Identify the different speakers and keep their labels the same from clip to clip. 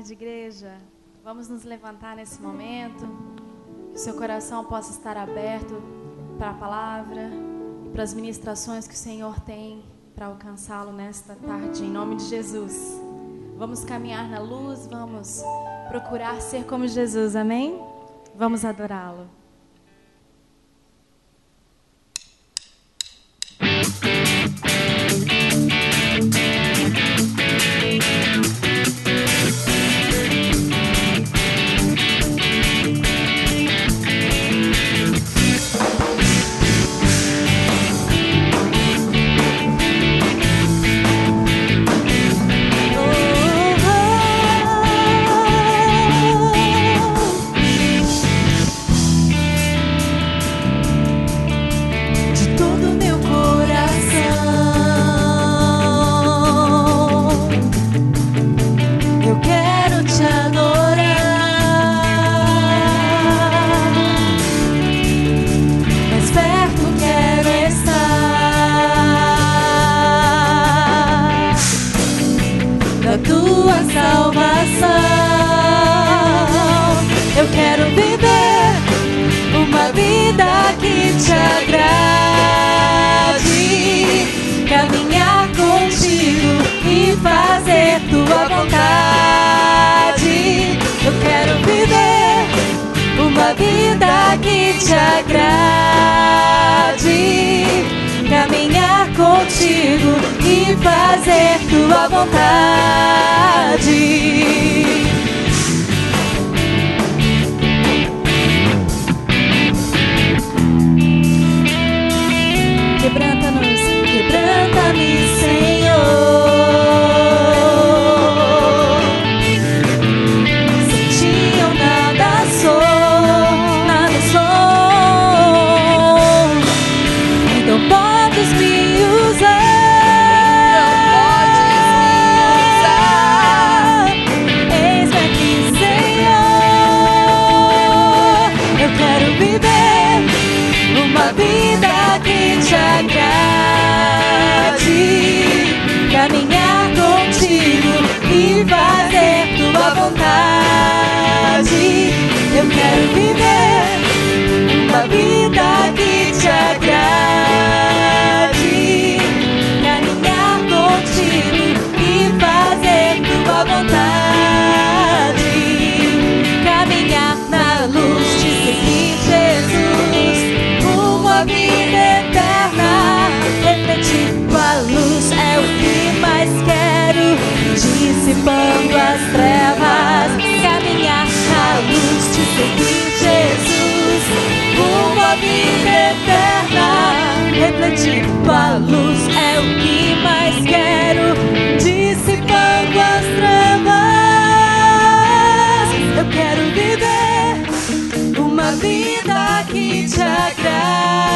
Speaker 1: tarde, igreja. Vamos nos levantar nesse momento, que o seu coração possa estar aberto para a palavra e para as ministrações que o Senhor tem para alcançá-lo nesta tarde, em nome de Jesus. Vamos caminhar na luz, vamos procurar ser como Jesus, amém? Vamos adorá-lo.
Speaker 2: Eu quero viver uma vida que te agrade, caminhar contigo e fazer tua vontade. Eu quero viver uma vida que te agrade, caminhar contigo e fazer tua vontade. Quebranta-me, Senhor. Sem ti eu nada sou, nada sou. Então podes me usar. Eis-me aqui, Senhor. Eu quero viver uma vida que te agrade, caminhar contigo e fazer tua vontade. Eu quero viver uma vida que te agrade, caminhar contigo e fazer tua vontade. Caminhar na luz, te seguir, Jesus, uma vida eterna, refletir tua luz é o que mais quero, dissipando as trevas. Caminhar na luz, te seguir, Jesus, uma vida eterna, refletir tua luz é o que mais quero, dissipando as trevas. Eu quero viver uma vida que te agrade,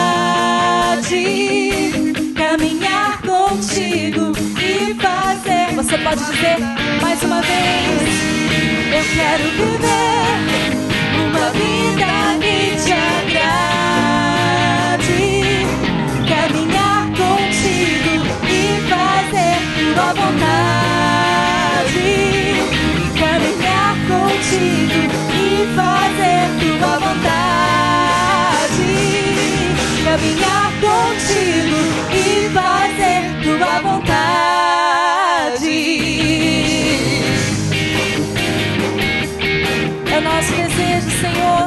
Speaker 2: caminhar contigo e fazer. Você pode dizer mais uma vez: eu quero viver uma vida que te agrade, caminhar contigo e fazer tua vontade. Caminhar contigo e fazer tua vontade. Caminhar contigo e fazer tua vontade. É o nosso desejo, Senhor,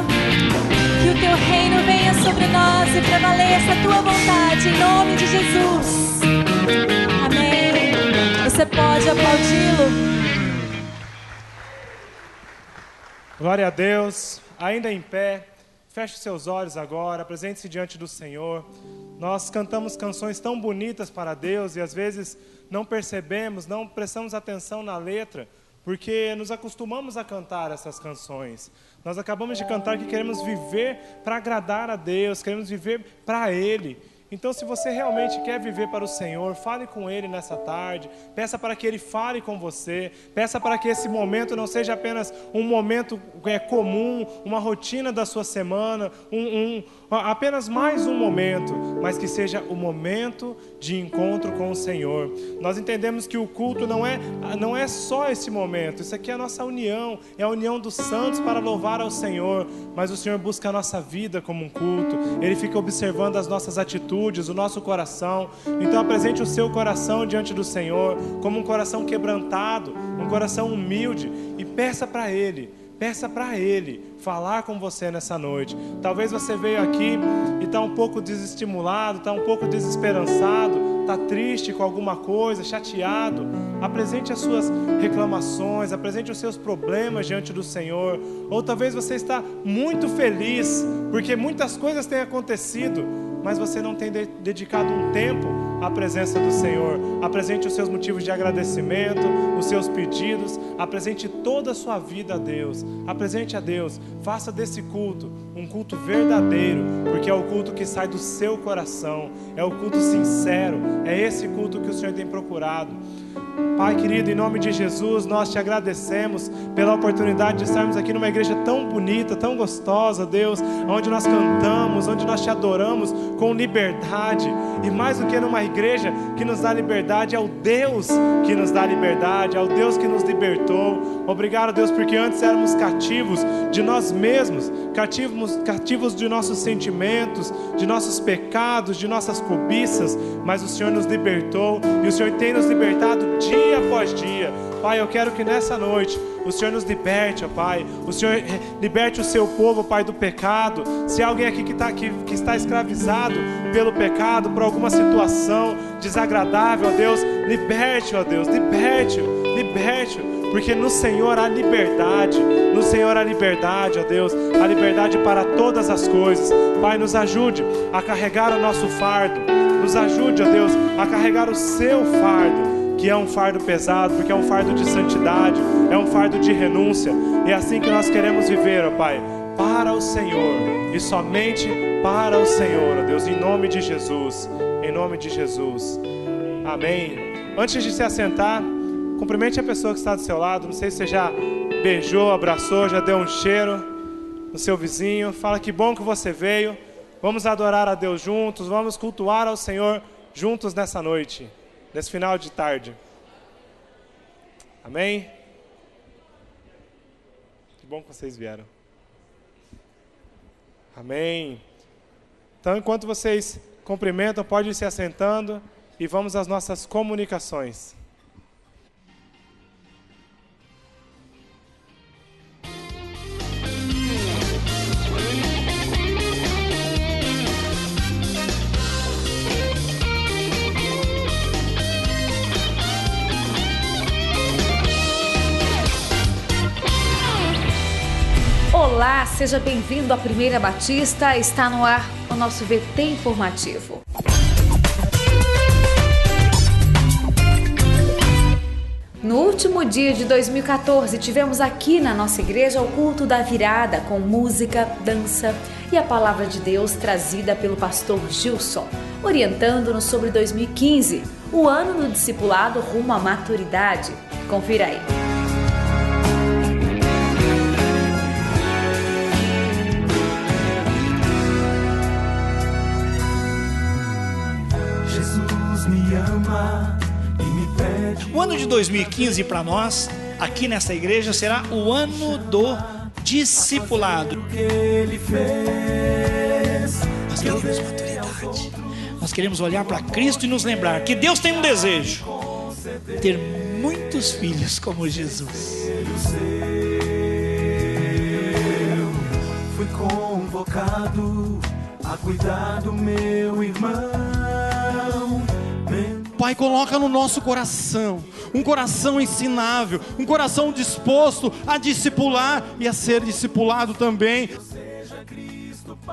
Speaker 2: que o teu reino venha sobre nós e prevaleça a tua vontade, em nome de Jesus. Amém. Você pode aplaudi-lo.
Speaker 3: Glória a Deus. Ainda em pé, feche seus olhos agora, apresente-se diante do Senhor. Nós cantamos canções tão bonitas para Deus e às vezes não percebemos, não prestamos atenção na letra, porque nos acostumamos a cantar essas canções. Nós acabamos de cantar que queremos viver para agradar a Deus, queremos viver para Ele. Então, se você realmente quer viver para o Senhor, fale com Ele nessa tarde, peça para que Ele fale com você, peça para que esse momento não seja apenas um momento comum, uma rotina da sua semana, apenas mais um momento, mas que seja o momento de encontro com o Senhor. Nós entendemos que o culto não é só esse momento, isso aqui é a nossa união, é a união dos santos para louvar ao Senhor, mas o Senhor busca a nossa vida como um culto, Ele fica observando as nossas atitudes, o nosso coração. Então apresente o seu coração diante do Senhor, como um coração quebrantado, um coração humilde, e peça para Ele falar com você nessa noite. Talvez você veio aqui e está um pouco desestimulado, está um pouco desesperançado, está triste com alguma coisa, chateado. Apresente as suas reclamações, apresente os seus problemas diante do Senhor. Ou talvez você está muito feliz, porque muitas coisas têm acontecido, mas você não tem dedicado um tempo à presença do Senhor. Apresente os seus motivos de agradecimento, os seus pedidos, apresente toda a sua vida a Deus. Apresente a Deus, faça desse culto um culto verdadeiro, porque é o culto que sai do seu coração, é o culto sincero, é esse culto que o Senhor tem procurado. Pai querido, em nome de Jesus, nós te agradecemos pela oportunidade de estarmos aqui numa igreja tão bonita, tão gostosa, Deus, onde nós cantamos, onde nós te adoramos com liberdade. E mais do que numa igreja que nos dá liberdade, é o Deus que nos dá liberdade, é o Deus que nos libertou. Obrigado, Deus, porque antes éramos cativos de nós mesmos, cativos de nossos sentimentos, de nossos pecados, de nossas cobiças, mas o Senhor nos libertou e o Senhor tem nos libertado dia após dia. Pai, eu quero que nessa noite o Senhor nos liberte, ó Pai. O Senhor liberte o seu povo, Pai, do pecado. Se há alguém aqui que está escravizado pelo pecado, por alguma situação desagradável, ó Deus, liberte-o, ó Deus, liberte-o. Porque no Senhor há liberdade, no Senhor há liberdade, ó Deus, há liberdade para todas as coisas. Pai, nos ajude a carregar o nosso fardo, nos ajude, ó Deus, a carregar o seu fardo, que é um fardo pesado, porque é um fardo de santidade, é um fardo de renúncia. E é assim que nós queremos viver, ó Pai, para o Senhor, e somente para o Senhor, ó Deus, em nome de Jesus, amém. Antes de se assentar, cumprimente a pessoa que está do seu lado. Não sei se você já beijou, abraçou, já deu um cheiro no seu vizinho. Fala que bom que você veio. Vamos adorar a Deus juntos, vamos cultuar ao Senhor juntos nessa noite, nesse final de tarde. Amém? Que bom que vocês vieram. Amém. Então, enquanto vocês cumprimentam, pode ir se assentando e vamos às nossas comunicações.
Speaker 4: Olá, seja bem-vindo à Primeira Batista. Está no ar o nosso VT informativo. No último dia de 2014, tivemos aqui na nossa igreja o culto da virada, com música, dança e a palavra de Deus trazida pelo pastor Gilson, orientando-nos sobre 2015, o ano do discipulado rumo à maturidade. Confira aí.
Speaker 5: O ano de 2015 para nós, aqui nessa igreja, será o ano do discipulado. Nós queremos maturidade. Nós queremos olhar para Cristo e nos lembrar que Deus tem um desejo: ter muitos filhos como Jesus.
Speaker 6: Fui convocado a cuidar do meu irmão.
Speaker 7: Pai, coloca no nosso coração um coração ensinável, um coração disposto a discipular e a ser discipulado também.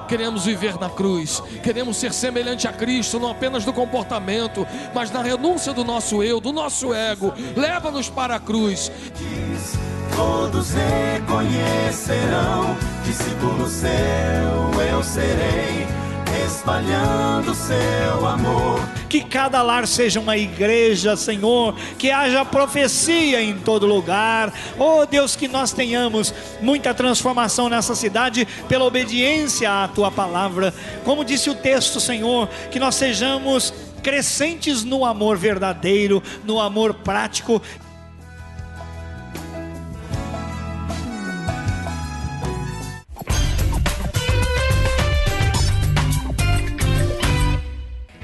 Speaker 8: Queremos viver na cruz, queremos ser semelhante a Cristo, não apenas no comportamento, mas na renúncia do nosso eu, do nosso ego. Leva-nos para a cruz.
Speaker 6: Todos reconhecerão, discípulo seu eu serei. espalhando seu amor.
Speaker 5: Que cada lar seja uma igreja, Senhor, que haja profecia em todo lugar. Oh Deus, que nós tenhamos muita transformação nessa cidade pela obediência à Tua palavra. Como disse o texto, Senhor, que nós sejamos crescentes no amor verdadeiro, no amor prático.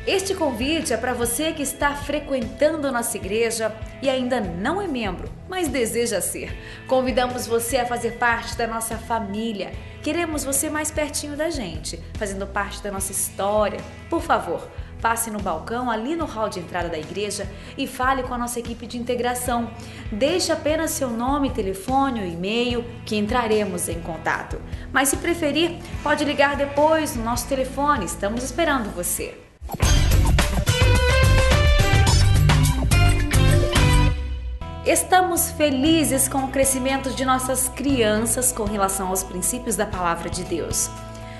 Speaker 4: Este convite é para você que está frequentando a nossa igreja e ainda não é membro, mas deseja ser. Convidamos você a fazer parte da nossa família. Queremos você mais pertinho da gente, fazendo parte da nossa história. Por favor, passe no balcão ali no hall de entrada da igreja e fale com a nossa equipe de integração. Deixe apenas seu nome, telefone ou e-mail que entraremos em contato. Mas se preferir, pode ligar depois no nosso telefone. Estamos esperando você. Estamos felizes com o crescimento de nossas crianças com relação aos princípios da Palavra de Deus.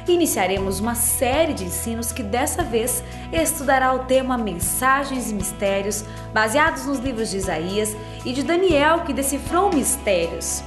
Speaker 4: Iniciaremos uma série de ensinos que dessa vez estudará o tema Mensagens e Mistérios, baseados nos livros de Isaías e de Daniel, que decifrou mistérios.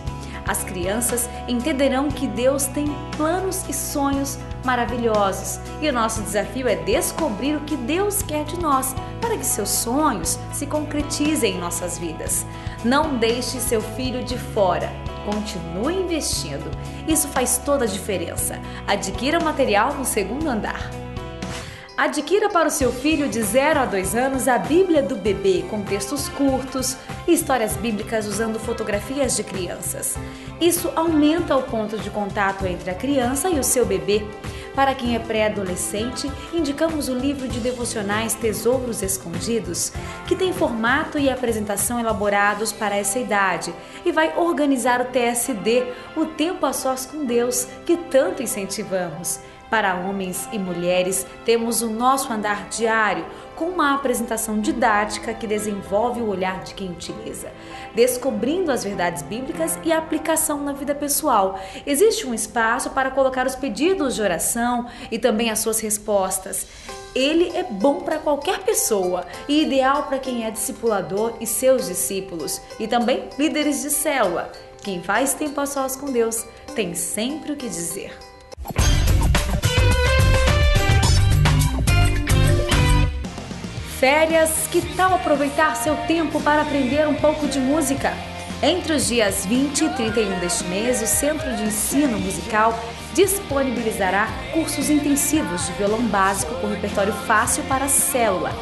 Speaker 4: As crianças entenderão que Deus tem planos e sonhos maravilhosos e o nosso desafio é descobrir o que Deus quer de nós para que seus sonhos se concretizem em nossas vidas. Não deixe seu filho de fora, continue investindo, isso faz toda a diferença. Adquira o material no segundo andar. Adquira para o seu filho de 0 a 2 anos a Bíblia do Bebê, com textos curtos e histórias bíblicas usando fotografias de crianças. Isso aumenta o ponto de contato entre a criança e o seu bebê. Para quem é pré-adolescente, indicamos o livro de devocionais Tesouros Escondidos, que tem formato e apresentação elaborados para essa idade e vai organizar o TSD, o Tempo a Sós com Deus, que tanto incentivamos. Para homens e mulheres, temos o Nosso Andar Diário, com uma apresentação didática que desenvolve o olhar de quem utiliza, descobrindo as verdades bíblicas e a aplicação na vida pessoal. Existe um espaço para colocar os pedidos de oração e também as suas respostas. Ele é bom para qualquer pessoa e ideal para quem é discipulador e seus discípulos, e também líderes de célula. Quem faz tempo a sós com Deus tem sempre o que dizer. Férias, que tal aproveitar seu tempo para aprender um pouco de música? Entre os dias 20 e 31 deste mês, o Centro de Ensino Musical disponibilizará cursos intensivos de violão básico com repertório fácil para a célula.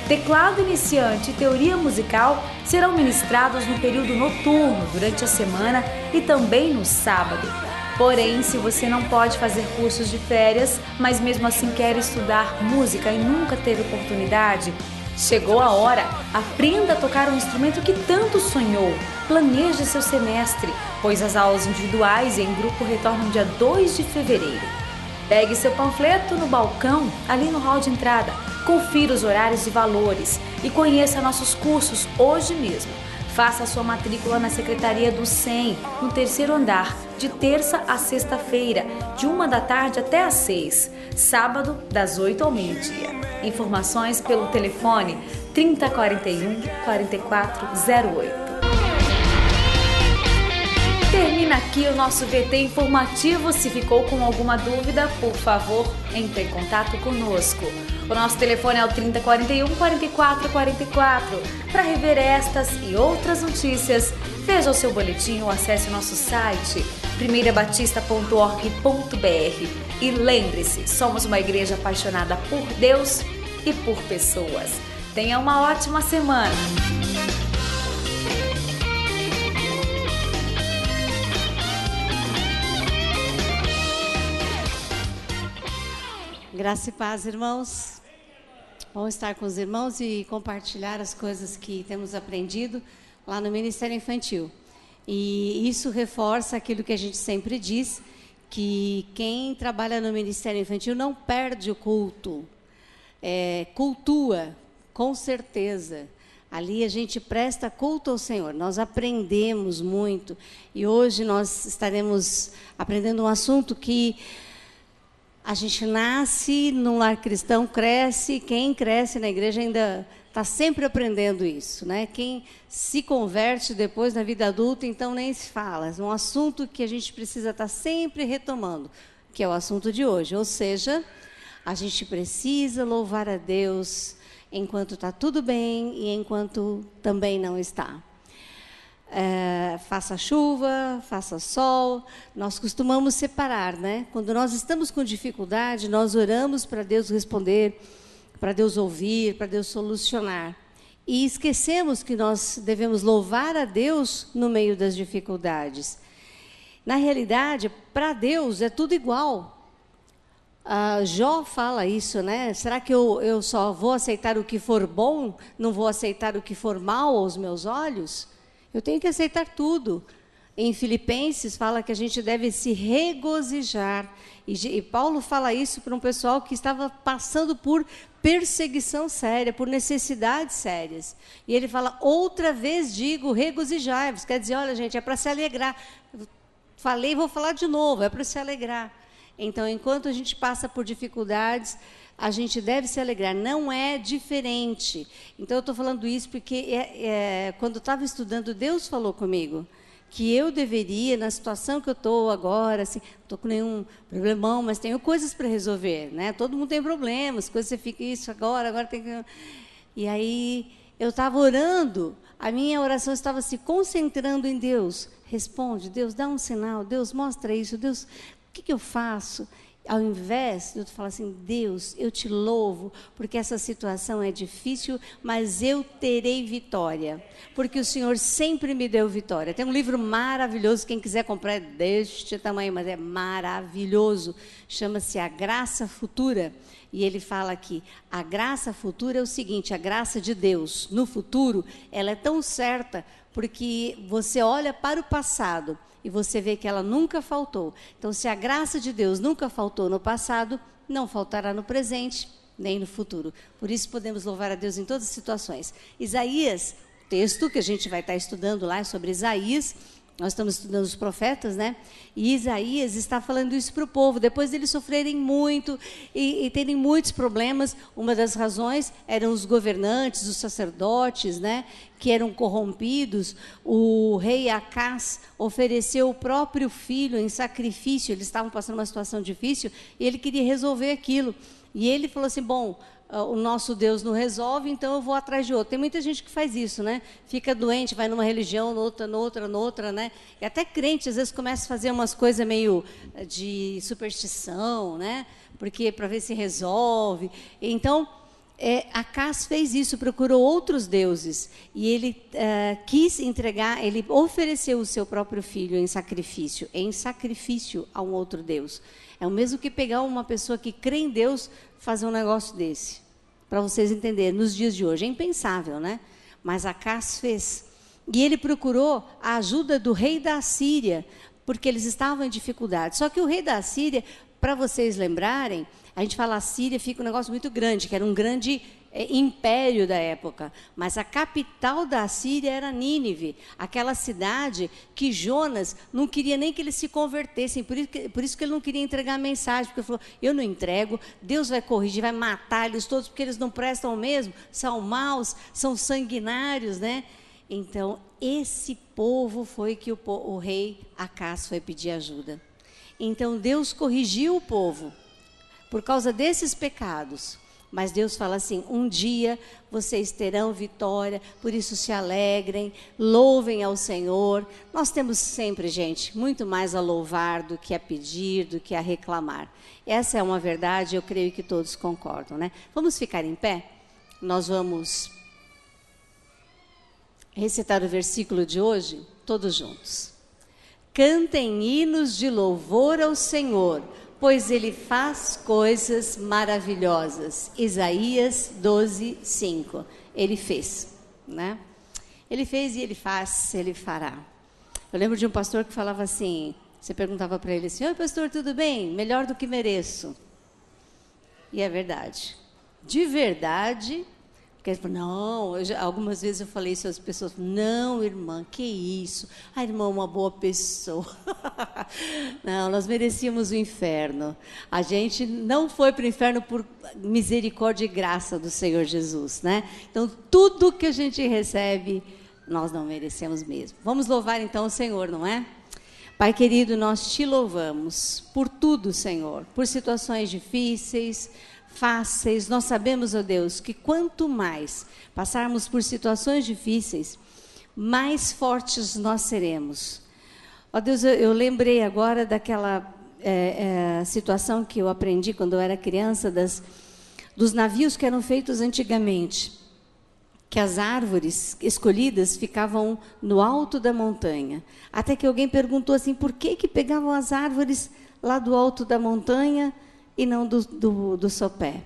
Speaker 4: Teclado iniciante e teoria musical serão ministrados no período noturno, durante a semana e também no sábado. Porém, se você não pode fazer cursos de férias, mas mesmo assim quer estudar música e nunca teve oportunidade, chegou a hora. Aprenda a tocar um instrumento que tanto sonhou. Planeje seu semestre, pois as aulas individuais e em grupo retornam dia 2 de fevereiro. Pegue seu panfleto no balcão, ali no hall de entrada. Confira os horários e valores e conheça nossos cursos hoje mesmo. Faça a sua matrícula na Secretaria do SEM, no 3º andar, de terça a sexta-feira, de 1 da tarde até às 6, sábado, das 8 ao meio-dia. Informações pelo telefone 3041 4408. Termina aqui o nosso VT informativo. Se ficou com alguma dúvida, por favor, entre em contato conosco. O nosso telefone é o 3041 4444. Para rever estas e outras notícias, veja o seu boletim ou acesse o nosso site primeirabatista.org.br. E lembre-se, somos uma igreja apaixonada por Deus e por pessoas. Tenha uma ótima semana!
Speaker 9: Graça e paz, irmãos. Bom estar com os irmãos e compartilhar as coisas que temos aprendido lá no Ministério Infantil. E isso reforça aquilo que a gente sempre diz, que quem trabalha no Ministério Infantil não perde o culto, cultua, com certeza. Ali a gente presta culto ao Senhor, nós aprendemos muito. E hoje nós estaremos aprendendo um assunto que A gente nasce num lar cristão, cresce, quem cresce na igreja ainda está sempre aprendendo isso, né? Quem se converte depois na vida adulta, então nem se fala. É um assunto que a gente precisa estar sempre retomando, que é o assunto de hoje. Ou seja, a gente precisa louvar a Deus enquanto está tudo bem e enquanto também não está. Faça chuva, faça sol, nós costumamos separar, né? Quando nós estamos com dificuldade, nós oramos para Deus responder, para Deus ouvir, para Deus solucionar. E esquecemos que nós devemos louvar a Deus no meio das dificuldades. Na realidade, para Deus é tudo igual. Jó fala isso, né? Será que eu só vou aceitar o que for bom, não vou aceitar o que for mal aos meus olhos? Eu tenho que aceitar tudo. Em Filipenses fala que a gente deve se regozijar. E Paulo fala isso para um pessoal que estava passando por perseguição séria, por necessidades sérias. E ele fala, outra vez digo, regozijai-vos. Quer dizer, olha, gente, é para se alegrar. Falei, vou falar de novo, é para se alegrar. Então, enquanto a gente passa por dificuldades, a gente deve se alegrar, não é diferente. Então, eu estou falando isso porque, quando eu estava estudando, Deus falou comigo que eu deveria, na situação que eu estou agora, assim, não estou com nenhum problemão, mas tenho coisas para resolver, né? Todo mundo tem problemas, coisas você fica, isso agora tem que... E aí, eu estava orando, a minha oração estava se concentrando em Deus. Responde, Deus, dá um sinal, Deus, mostra isso, Deus, o que eu faço? Ao invés de eu falar assim, Deus, eu te louvo, porque essa situação é difícil, mas eu terei vitória, porque o Senhor sempre me deu vitória. Tem um livro maravilhoso, quem quiser comprar é deste tamanho, mas é maravilhoso, chama-se A Graça Futura, e ele fala que a graça futura é o seguinte, a graça de Deus no futuro, ela é tão certa, porque você olha para o passado, e você vê que ela nunca faltou. Então, se a graça de Deus nunca faltou no passado, não faltará no presente, nem no futuro. Por isso, podemos louvar a Deus em todas as situações. Isaías, texto que a gente vai estar estudando lá sobre Isaías, nós estamos estudando os profetas, né? E Isaías está falando isso para o povo, depois deles sofrerem muito e terem muitos problemas. Uma das razões eram os governantes, os sacerdotes, né? Que eram corrompidos. O rei Acás ofereceu o próprio filho em sacrifício, eles estavam passando uma situação difícil, e ele queria resolver aquilo. E ele falou assim, bom, o nosso Deus não resolve, então eu vou atrás de outro. Tem muita gente que faz isso, né? Fica doente, vai numa religião, noutra, né? E até crente, às vezes, começa a fazer umas coisas meio de superstição, né? Porque para ver se resolve. Então, Acás fez isso, procurou outros deuses. E ele quis entregar, ele ofereceu o seu próprio filho em sacrifício a um outro Deus. É o mesmo que pegar uma pessoa que crê em Deus, fazer um negócio desse. Para vocês entenderem, nos dias de hoje. É impensável, né? Mas Acás fez. E ele procurou a ajuda do rei da Assíria, porque eles estavam em dificuldade. Só que o rei da Assíria, para vocês lembrarem, a gente fala Assíria, fica um negócio muito grande, que era um grande império da época. Mas a capital da Assíria era Nínive, aquela cidade que Jonas não queria nem que eles se convertessem, por isso que ele não queria entregar a mensagem, porque ele falou, eu não entrego, Deus vai corrigir, vai matar eles todos, porque eles não prestam mesmo, são maus, são sanguinários, né? Então, esse povo foi que o rei Acás foi pedir ajuda. Então, Deus corrigiu o povo por causa desses pecados. Mas Deus fala assim, um dia vocês terão vitória, por isso se alegrem, louvem ao Senhor. Nós temos sempre, gente, muito mais a louvar do que a pedir, do que a reclamar. Essa é uma verdade, eu creio que todos concordam, né? Vamos ficar em pé? Nós vamos recitar o versículo de hoje, todos juntos. Cantem hinos de louvor ao Senhor, pois Ele faz coisas maravilhosas. Isaías 12, 5. Ele fez, né? Ele fez e Ele faz, Ele fará. Eu lembro de um pastor que falava assim, você perguntava para ele assim, oi pastor, tudo bem? Melhor do que mereço. E é verdade. De verdade, Porque não, algumas vezes eu falei isso às pessoas, não, irmã, que isso? A irmã é uma boa pessoa. Não, nós merecíamos o inferno. A gente não foi para o inferno por misericórdia e graça do Senhor Jesus, né? Então, tudo que a gente recebe, nós não merecemos mesmo. Vamos louvar então o Senhor, não é? Pai querido, nós te louvamos por tudo, Senhor, por situações difíceis, fáceis. Nós sabemos, ó Deus, que quanto mais passarmos por situações difíceis, mais fortes nós seremos. Ó Deus, eu lembrei agora daquela situação que eu aprendi quando eu era criança, dos navios que eram feitos antigamente, que as árvores escolhidas ficavam no alto da montanha. Até que alguém perguntou assim, por que pegavam as árvores lá do alto da montanha e não do sopé?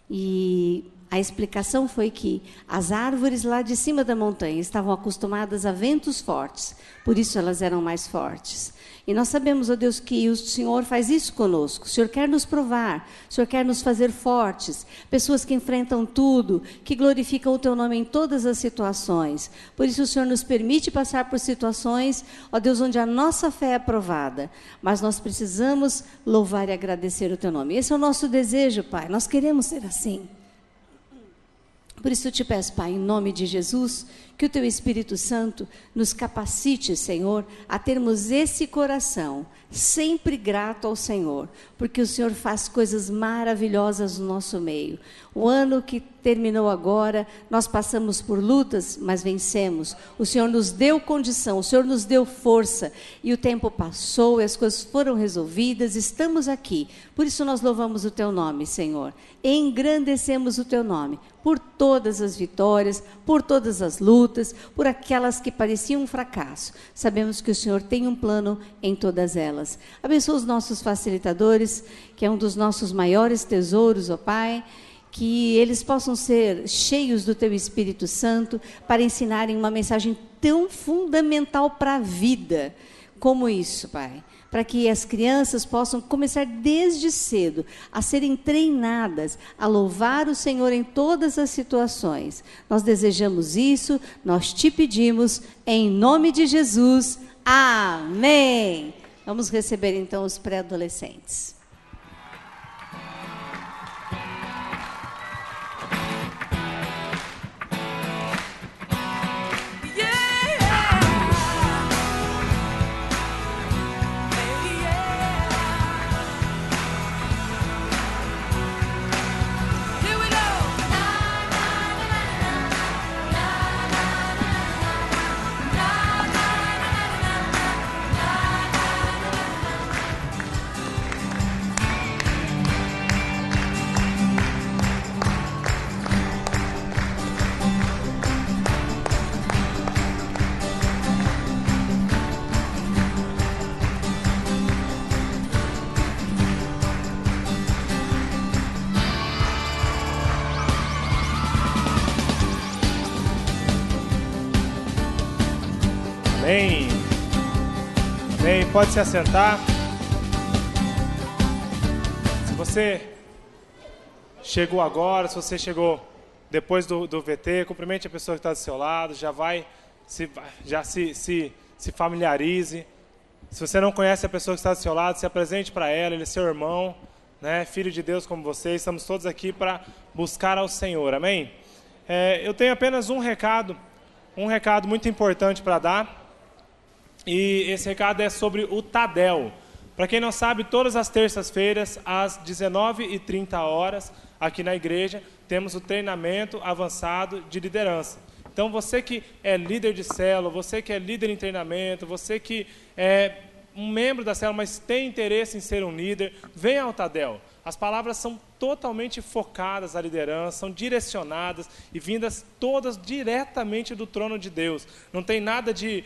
Speaker 9: E a explicação foi que as árvores lá de cima da montanha estavam acostumadas a ventos fortes, por isso elas eram mais fortes. E nós sabemos, ó Deus, que o Senhor faz isso conosco. O Senhor quer nos provar, o Senhor quer nos fazer fortes, pessoas que enfrentam tudo, que glorificam o Teu nome em todas as situações. Por isso o Senhor nos permite passar por situações, ó Deus, onde a nossa fé é aprovada, mas nós precisamos louvar e agradecer o Teu nome. Esse é o nosso desejo, Pai, nós queremos ser assim. Por isso eu te peço, Pai, em nome de Jesus, que o Teu Espírito Santo nos capacite, Senhor, a termos esse coração sempre grato ao Senhor, porque o Senhor faz coisas maravilhosas no nosso meio. O ano que terminou agora, nós passamos por lutas, mas vencemos. O Senhor nos deu condição, o Senhor nos deu força, e o tempo passou, e as coisas foram resolvidas, estamos aqui. Por isso nós louvamos o Teu nome, Senhor, engrandecemos o Teu nome, por todas as vitórias, por todas as lutas, por aquelas que pareciam um fracasso. Sabemos que o Senhor tem um plano em todas elas. Abençoa os nossos facilitadores, que é um dos nossos maiores tesouros, ó Pai, que eles possam ser cheios do Teu Espírito Santo para ensinarem uma mensagem tão fundamental para a vida como isso, Pai. Para que as crianças possam começar desde cedo a serem treinadas a louvar o Senhor em todas as situações. Nós desejamos isso, nós te pedimos, em nome de Jesus. Amém. Vamos receber então os pré-adolescentes.
Speaker 3: Amém. Amém. Pode se assentar. Se você chegou agora, se você chegou depois do VT, cumprimente a pessoa que está do seu lado, se familiarize. Se você não conhece a pessoa que está do seu lado, se apresente para ela, ele é seu irmão, né? Filho de Deus como você. Estamos todos aqui para buscar ao Senhor, amém? Eu tenho apenas um recado muito importante para dar. E esse recado é sobre o Tadel. Para quem não sabe, todas as terças-feiras, às 19h30, aqui na igreja, temos o treinamento avançado de liderança. Então, você que é líder de célula, você que é líder em treinamento, você que é um membro da célula, mas tem interesse em ser um líder, venha ao Tadel. As palavras são totalmente focadas à liderança, são direcionadas e vindas todas diretamente do trono de Deus. Não tem nada de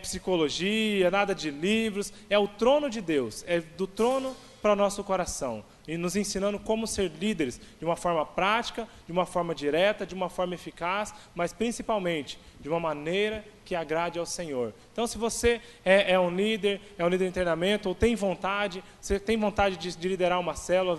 Speaker 3: psicologia, nada de livros, é o trono de Deus, é do trono para o nosso coração. E nos ensinando como ser líderes de uma forma prática, de uma forma direta, de uma forma eficaz, mas principalmente de uma maneira que agrade ao Senhor. Então, se você é um líder em treinamento, ou você tem vontade de liderar uma célula,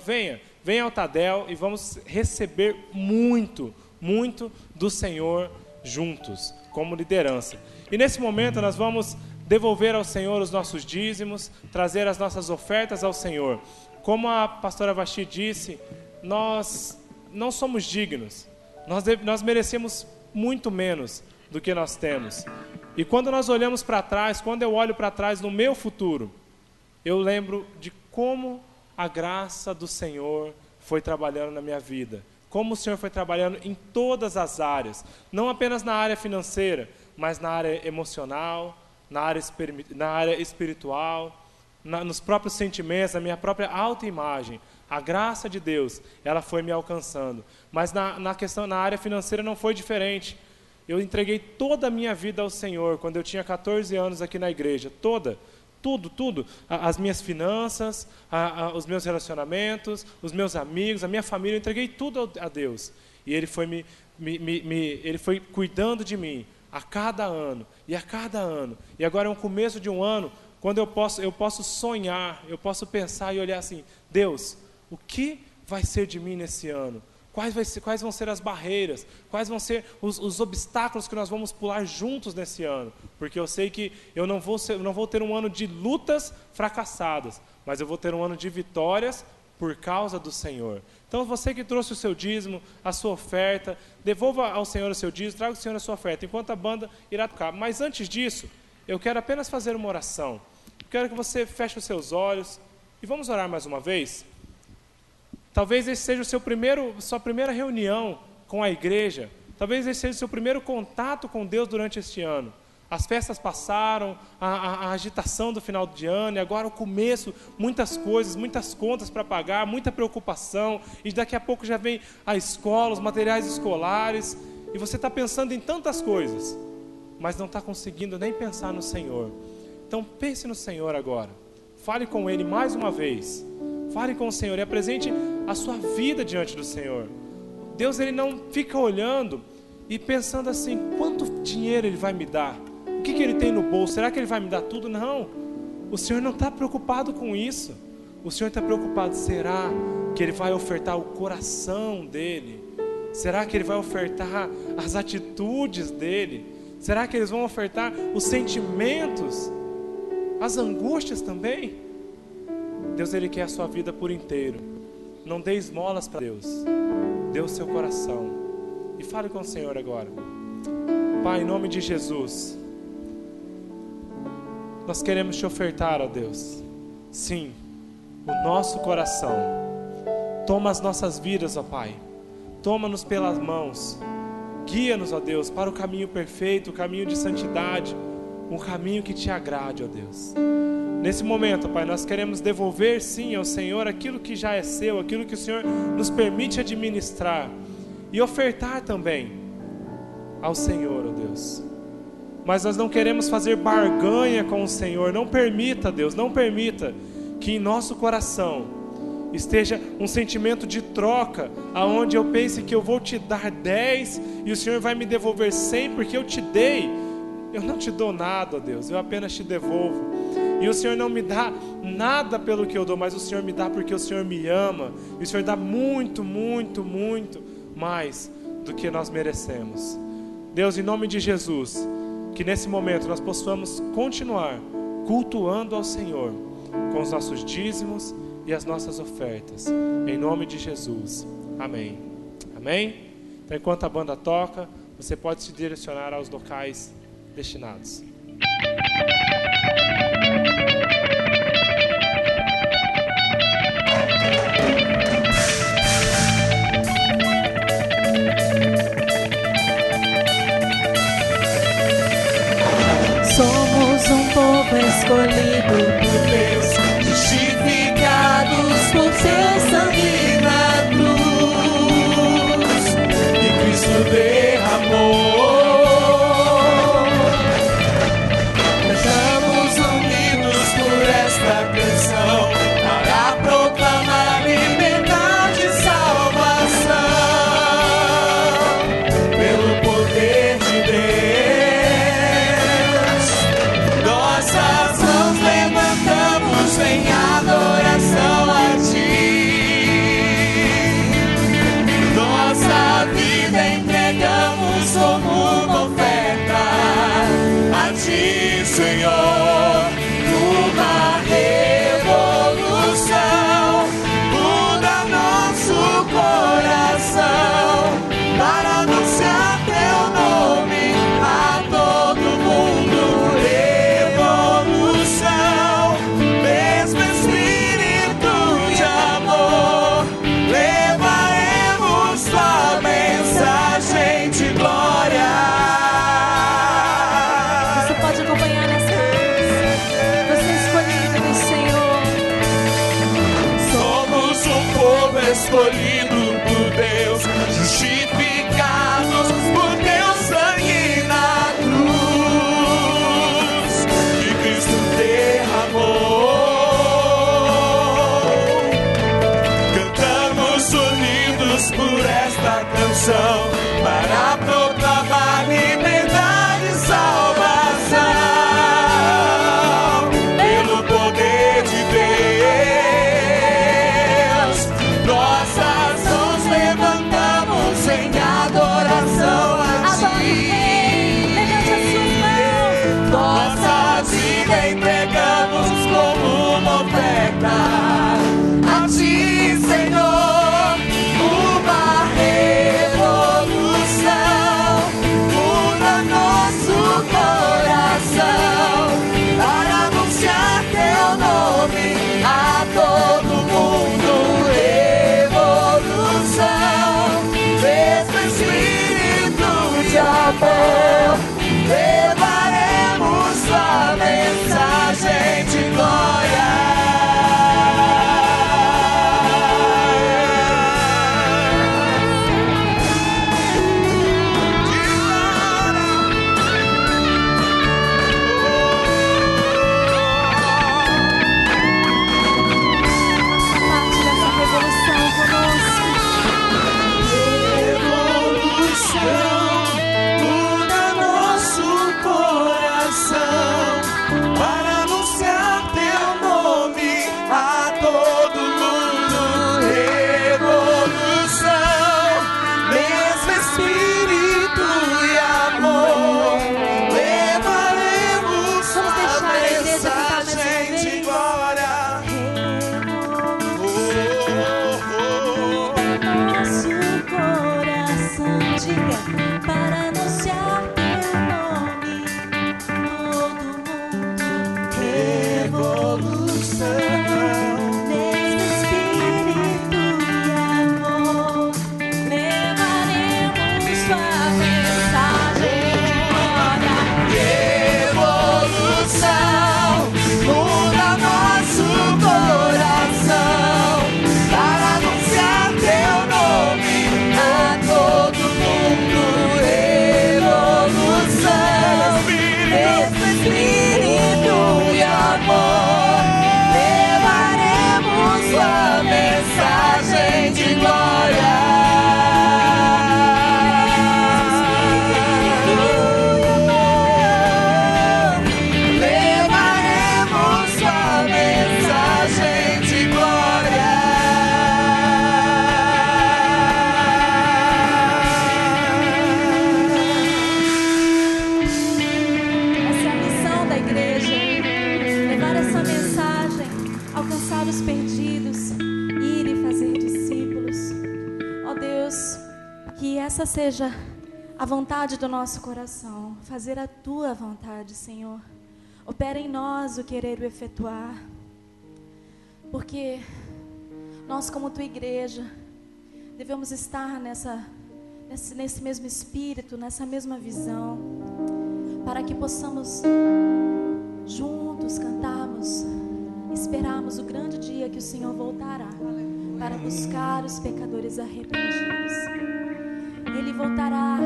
Speaker 3: venha ao Tadel e vamos receber muito muito do Senhor juntos, como liderança. E nesse momento nós vamos devolver ao Senhor os nossos dízimos, trazer as nossas ofertas ao Senhor. Como a pastora Vasti disse, nós não somos dignos, nós merecemos muito menos do que nós temos. E quando nós olhamos para trás, quando eu olho para trás no meu futuro, eu lembro de como a graça do Senhor foi trabalhando na minha vida, como o Senhor foi trabalhando em todas as áreas, não apenas na área financeira, mas na área emocional, na área espiritual, nos próprios sentimentos, na minha própria autoimagem. A graça de Deus, ela foi me alcançando. Mas na área financeira não foi diferente. Eu entreguei toda a minha vida ao Senhor quando eu tinha 14 anos aqui na igreja. Tudo. As minhas finanças, os meus relacionamentos, os meus amigos, a minha família, eu entreguei tudo a Deus. E Ele foi, Ele foi cuidando de mim a cada ano. E agora é um começo de um ano, quando eu posso sonhar, eu posso pensar e olhar assim: Deus, o que vai ser de mim nesse ano? Quais vão ser as barreiras? Quais vão ser os obstáculos que nós vamos pular juntos nesse ano? Porque eu sei que eu não vou ter um ano de lutas fracassadas, mas eu vou ter um ano de vitórias por causa do Senhor. Então, você que trouxe o seu dízimo, a sua oferta, devolva ao Senhor o seu dízimo, traga ao Senhor a sua oferta, enquanto a banda irá tocar. Mas antes disso, eu quero apenas fazer uma oração. Quero que você feche os seus olhos e vamos orar mais uma vez. Talvez esse seja sua primeira reunião com a igreja. Talvez esse seja o seu primeiro contato com Deus durante este ano. As festas passaram, a agitação do final de ano, e agora o começo, muitas coisas, muitas contas para pagar, muita preocupação, e daqui a pouco já vem a escola, os materiais escolares, e você está pensando em tantas coisas, mas não está conseguindo nem pensar no Senhor. Então pense no Senhor agora, fale com Ele mais uma vez, fale com o Senhor e apresente a sua vida diante do Senhor. Deus, Ele não fica olhando e pensando assim: quanto dinheiro Ele vai me dar? O que Ele tem no bolso? Será que Ele vai me dar tudo? Não, o Senhor não está preocupado com isso. O Senhor está preocupado: será que Ele vai ofertar o coração dEle? Será que Ele vai ofertar as atitudes dEle? Será que eles vão ofertar os sentimentos, as angústias também? Deus, Ele quer a sua vida por inteiro. Não dê esmolas para Deus, dê o seu coração e fale com o Senhor agora. Pai, em nome de Jesus, nós queremos te ofertar, ó Deus, sim, o nosso coração. Toma as nossas vidas, ó Pai, toma-nos pelas mãos, guia-nos, ó Deus, para o caminho perfeito, o caminho de santidade, um caminho que te agrade, ó Deus. Nesse momento, Pai, nós queremos devolver sim ao Senhor aquilo que já é seu, aquilo que o Senhor nos permite administrar, e ofertar também ao Senhor, ó Deus. Mas nós não queremos fazer barganha com o Senhor. Não permita, Deus, não permita que em nosso coração esteja um sentimento de troca, aonde eu pense que eu vou te dar 10 e o Senhor vai me devolver 100 porque eu te dei. Eu não te dou nada, ó Deus, eu apenas te devolvo. E o Senhor não me dá nada pelo que eu dou, mas o Senhor me dá porque o Senhor me ama. E o Senhor dá muito, muito, muito mais do que nós merecemos. Deus, em nome de Jesus, que nesse momento nós possamos continuar cultuando ao Senhor com os nossos dízimos e as nossas ofertas. Em nome de Jesus. Amém. Amém? Então, enquanto a banda toca, você pode se direcionar aos locais destinados.
Speaker 2: Somos um povo escolhido por Deus, justificados por seu sangue na cruz, que Cristo derramou. Estamos unidos por esta canção, para proclamar liberdade e salvação, pelo poder de Deus. Nossas mãos levantamos em adoração a Ti.
Speaker 6: coração para proclamar liberdade e salvação. Pelo poder de Deus, nossas mãos levantamos em adoração a Ti. Nossa vida entregamos como uma oferta a Ti, Senhor. Uma revolução muda nosso coração para anunciar Teu nome a todo mundo. Revolução, mesmo Espírito de amor, levaremos a mensagem de glória.
Speaker 1: Essa seja a vontade do nosso coração, fazer a Tua vontade, Senhor. Opera em nós o querer e o efetuar, porque nós, como Tua igreja, devemos estar nesse mesmo espírito, nessa mesma visão, para que possamos juntos cantarmos, esperarmos o grande dia que o Senhor voltará para buscar os pecadores arrependidos. Ele voltará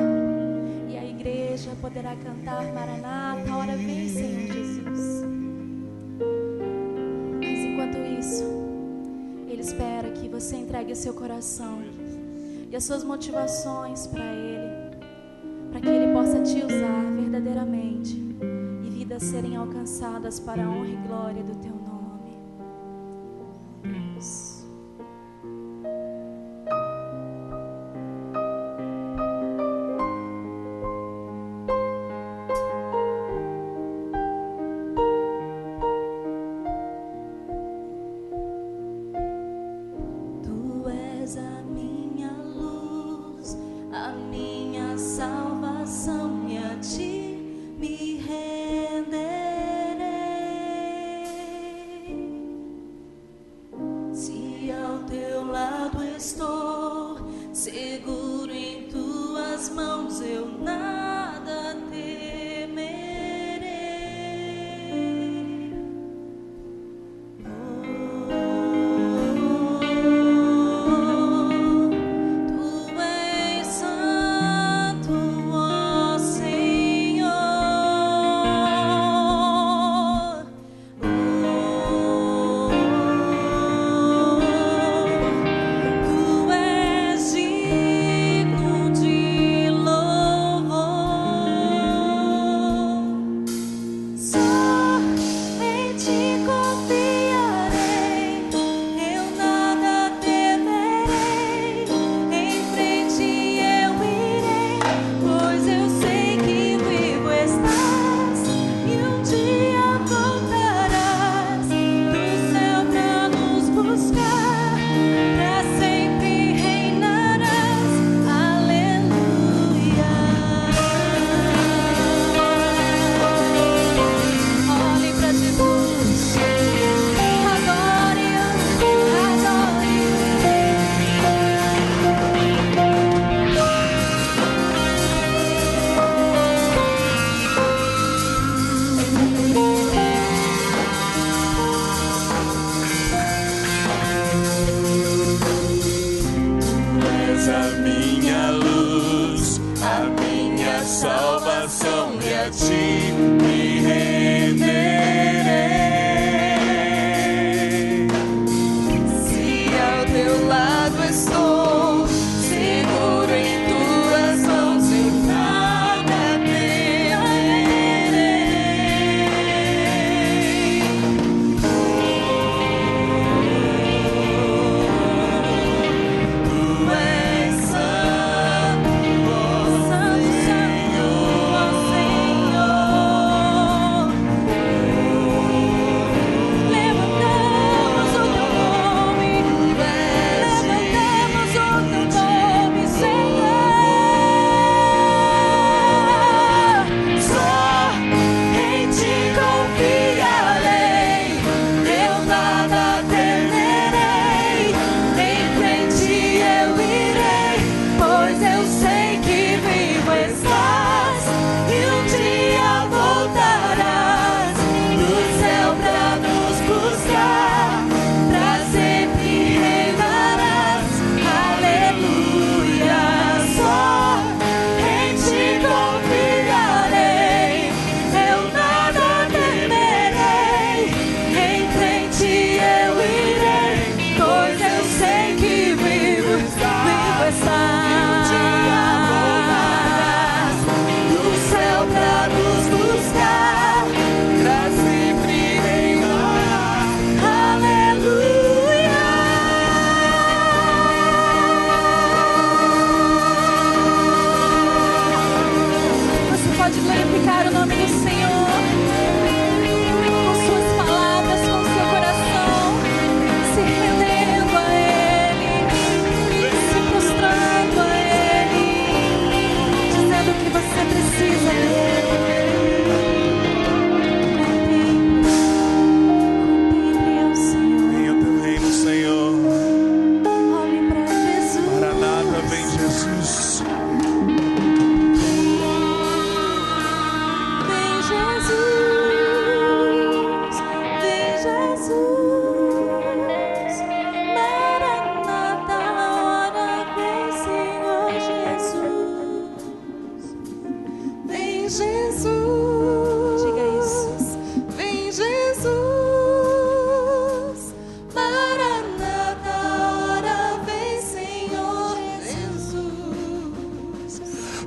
Speaker 1: e a igreja poderá cantar Maranata, a hora vem, Senhor Jesus. Mas enquanto isso, Ele espera que você entregue o seu coração e as suas motivações para Ele, para que Ele possa te usar verdadeiramente e vidas serem alcançadas para a honra e glória do Teu nome. Deus.
Speaker 2: Salvação, e a Ti me renderei.
Speaker 6: salvação e a ti me renderei. Se ao teu lado estou, seguro em tuas mãos, em nada temerei. Tu és santo,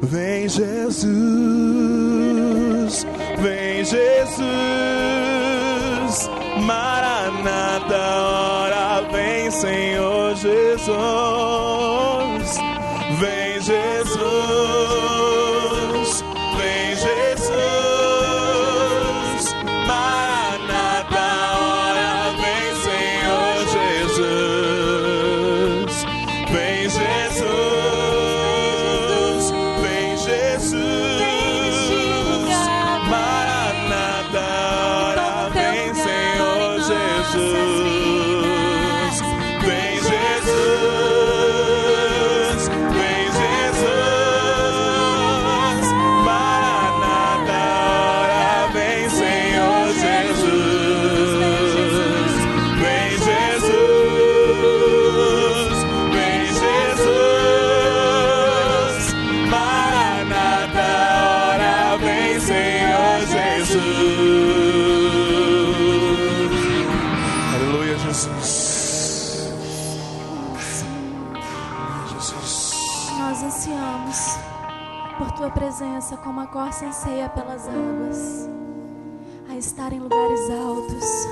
Speaker 10: Vem Jesus, vem Jesus, Maranata, ora vem Senhor Jesus, vem Jesus, vem Jesus, Maranata, ora vem Senhor Jesus, vem Jesus.
Speaker 1: Presença como a corça anseia pelas águas, a estar em lugares altos,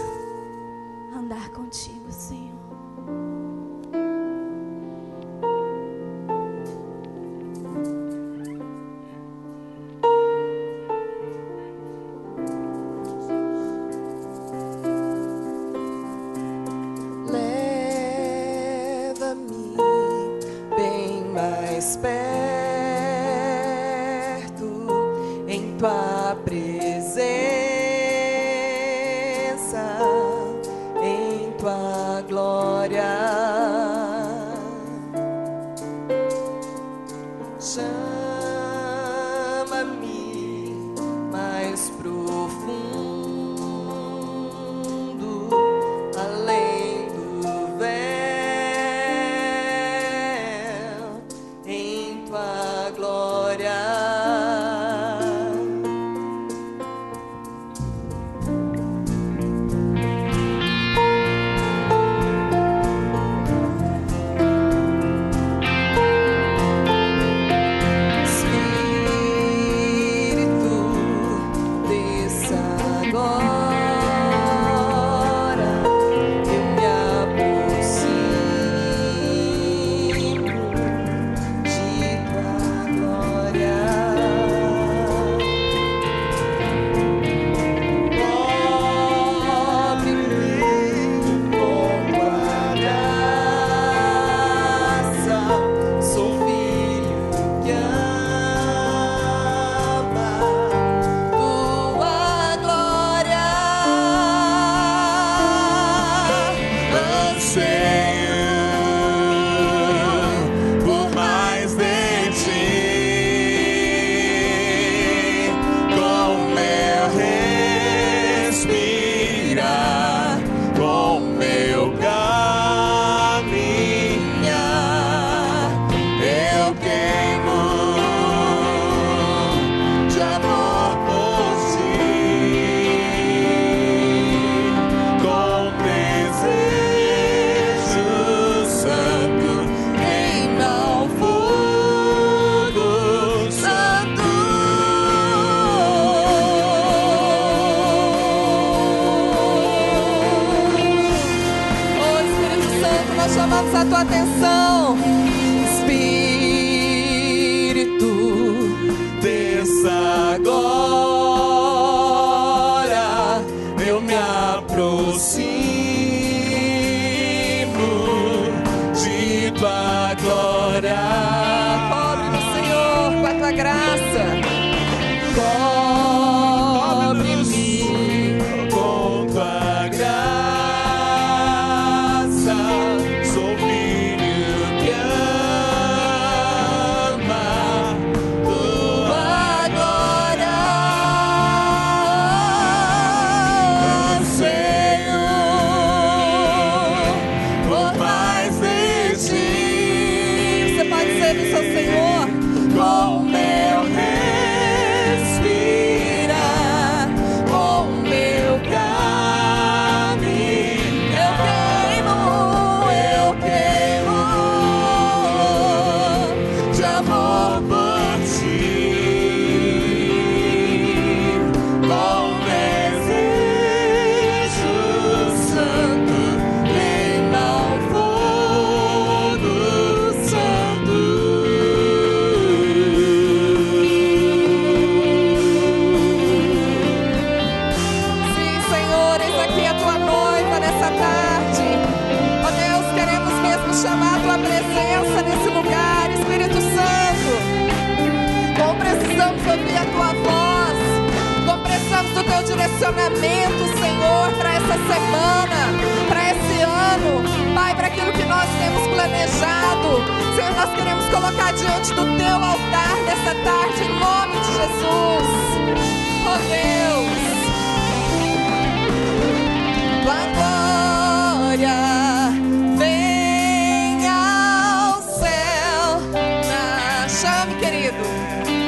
Speaker 1: a andar contigo, Senhor.
Speaker 6: Leva-me bem mais perto em tua presença, em tua glória. Chama-me mais profundo, além do véu, em tua glória. clamamos a tua atenção. Espírito, desça agora, eu me aproximo de tua glória. Cobre-me, Senhor, com a tua graça. Cobre-me com tua graça. Sou filho que ama tua glória. Senhor, por mais de ti. Você pode dizer do seu Senhor: com meu respirar, com meu caminho, eu queimo de amor por ti, com desejo santo, queima o fogo santo. Sim, Senhor, eis aqui a tua noiva nessa tarde. Ó Deus, queremos mesmo chamar a tua presença nesse lugar, Espírito Santo. Como precisamos ouvir a tua voz, como precisamos do teu direcionamento, Senhor, para essa semana, para esse ano, Pai, para aquilo que nós temos planejado. Senhor, nós queremos colocar diante do teu altar nessa tarde, em nome de Jesus. Ó Deus, tua glória vem ao céu. Chame, querido,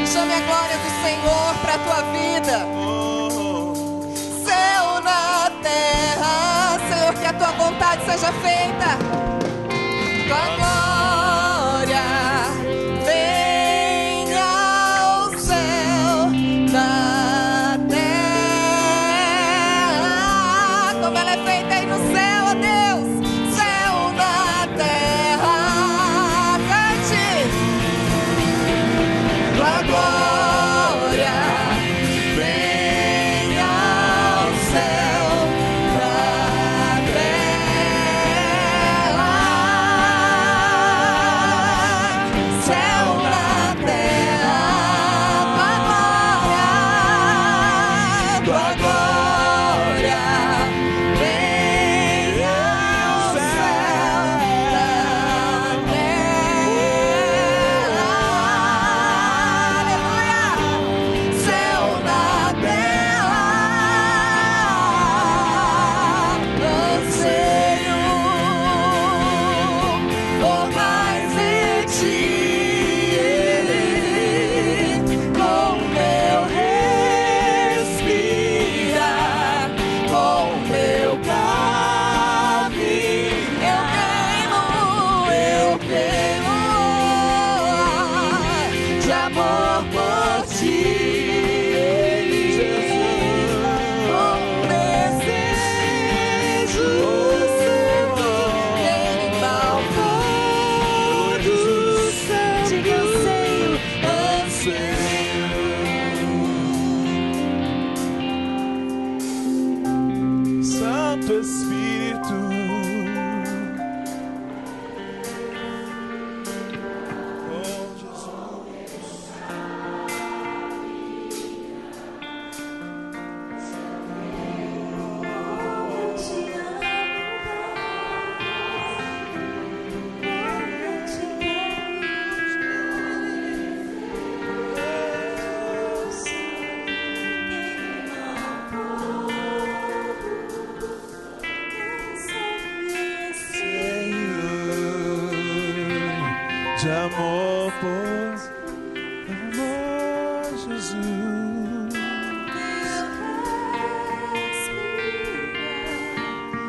Speaker 6: chame a glória do Senhor para a tua vida. Céu na terra, Senhor, que a tua vontade seja feita. Tua glória vem ao céu na terra, como ela é feita aí no céu, ó Deus. Céu na terra, cante. Tua glória vem ao céu na terra, céu na terra. Tua glória vem ao céu na terra. Aleluia. Céu na terra, anseio por mais de ti, com meu respirar, com meu caminho, eu queimo de amor por ti, com desejo santo, queima o fogo santo. Diga anseio, Santo Espírito, oh Jesus, de amor por amor, Jesus,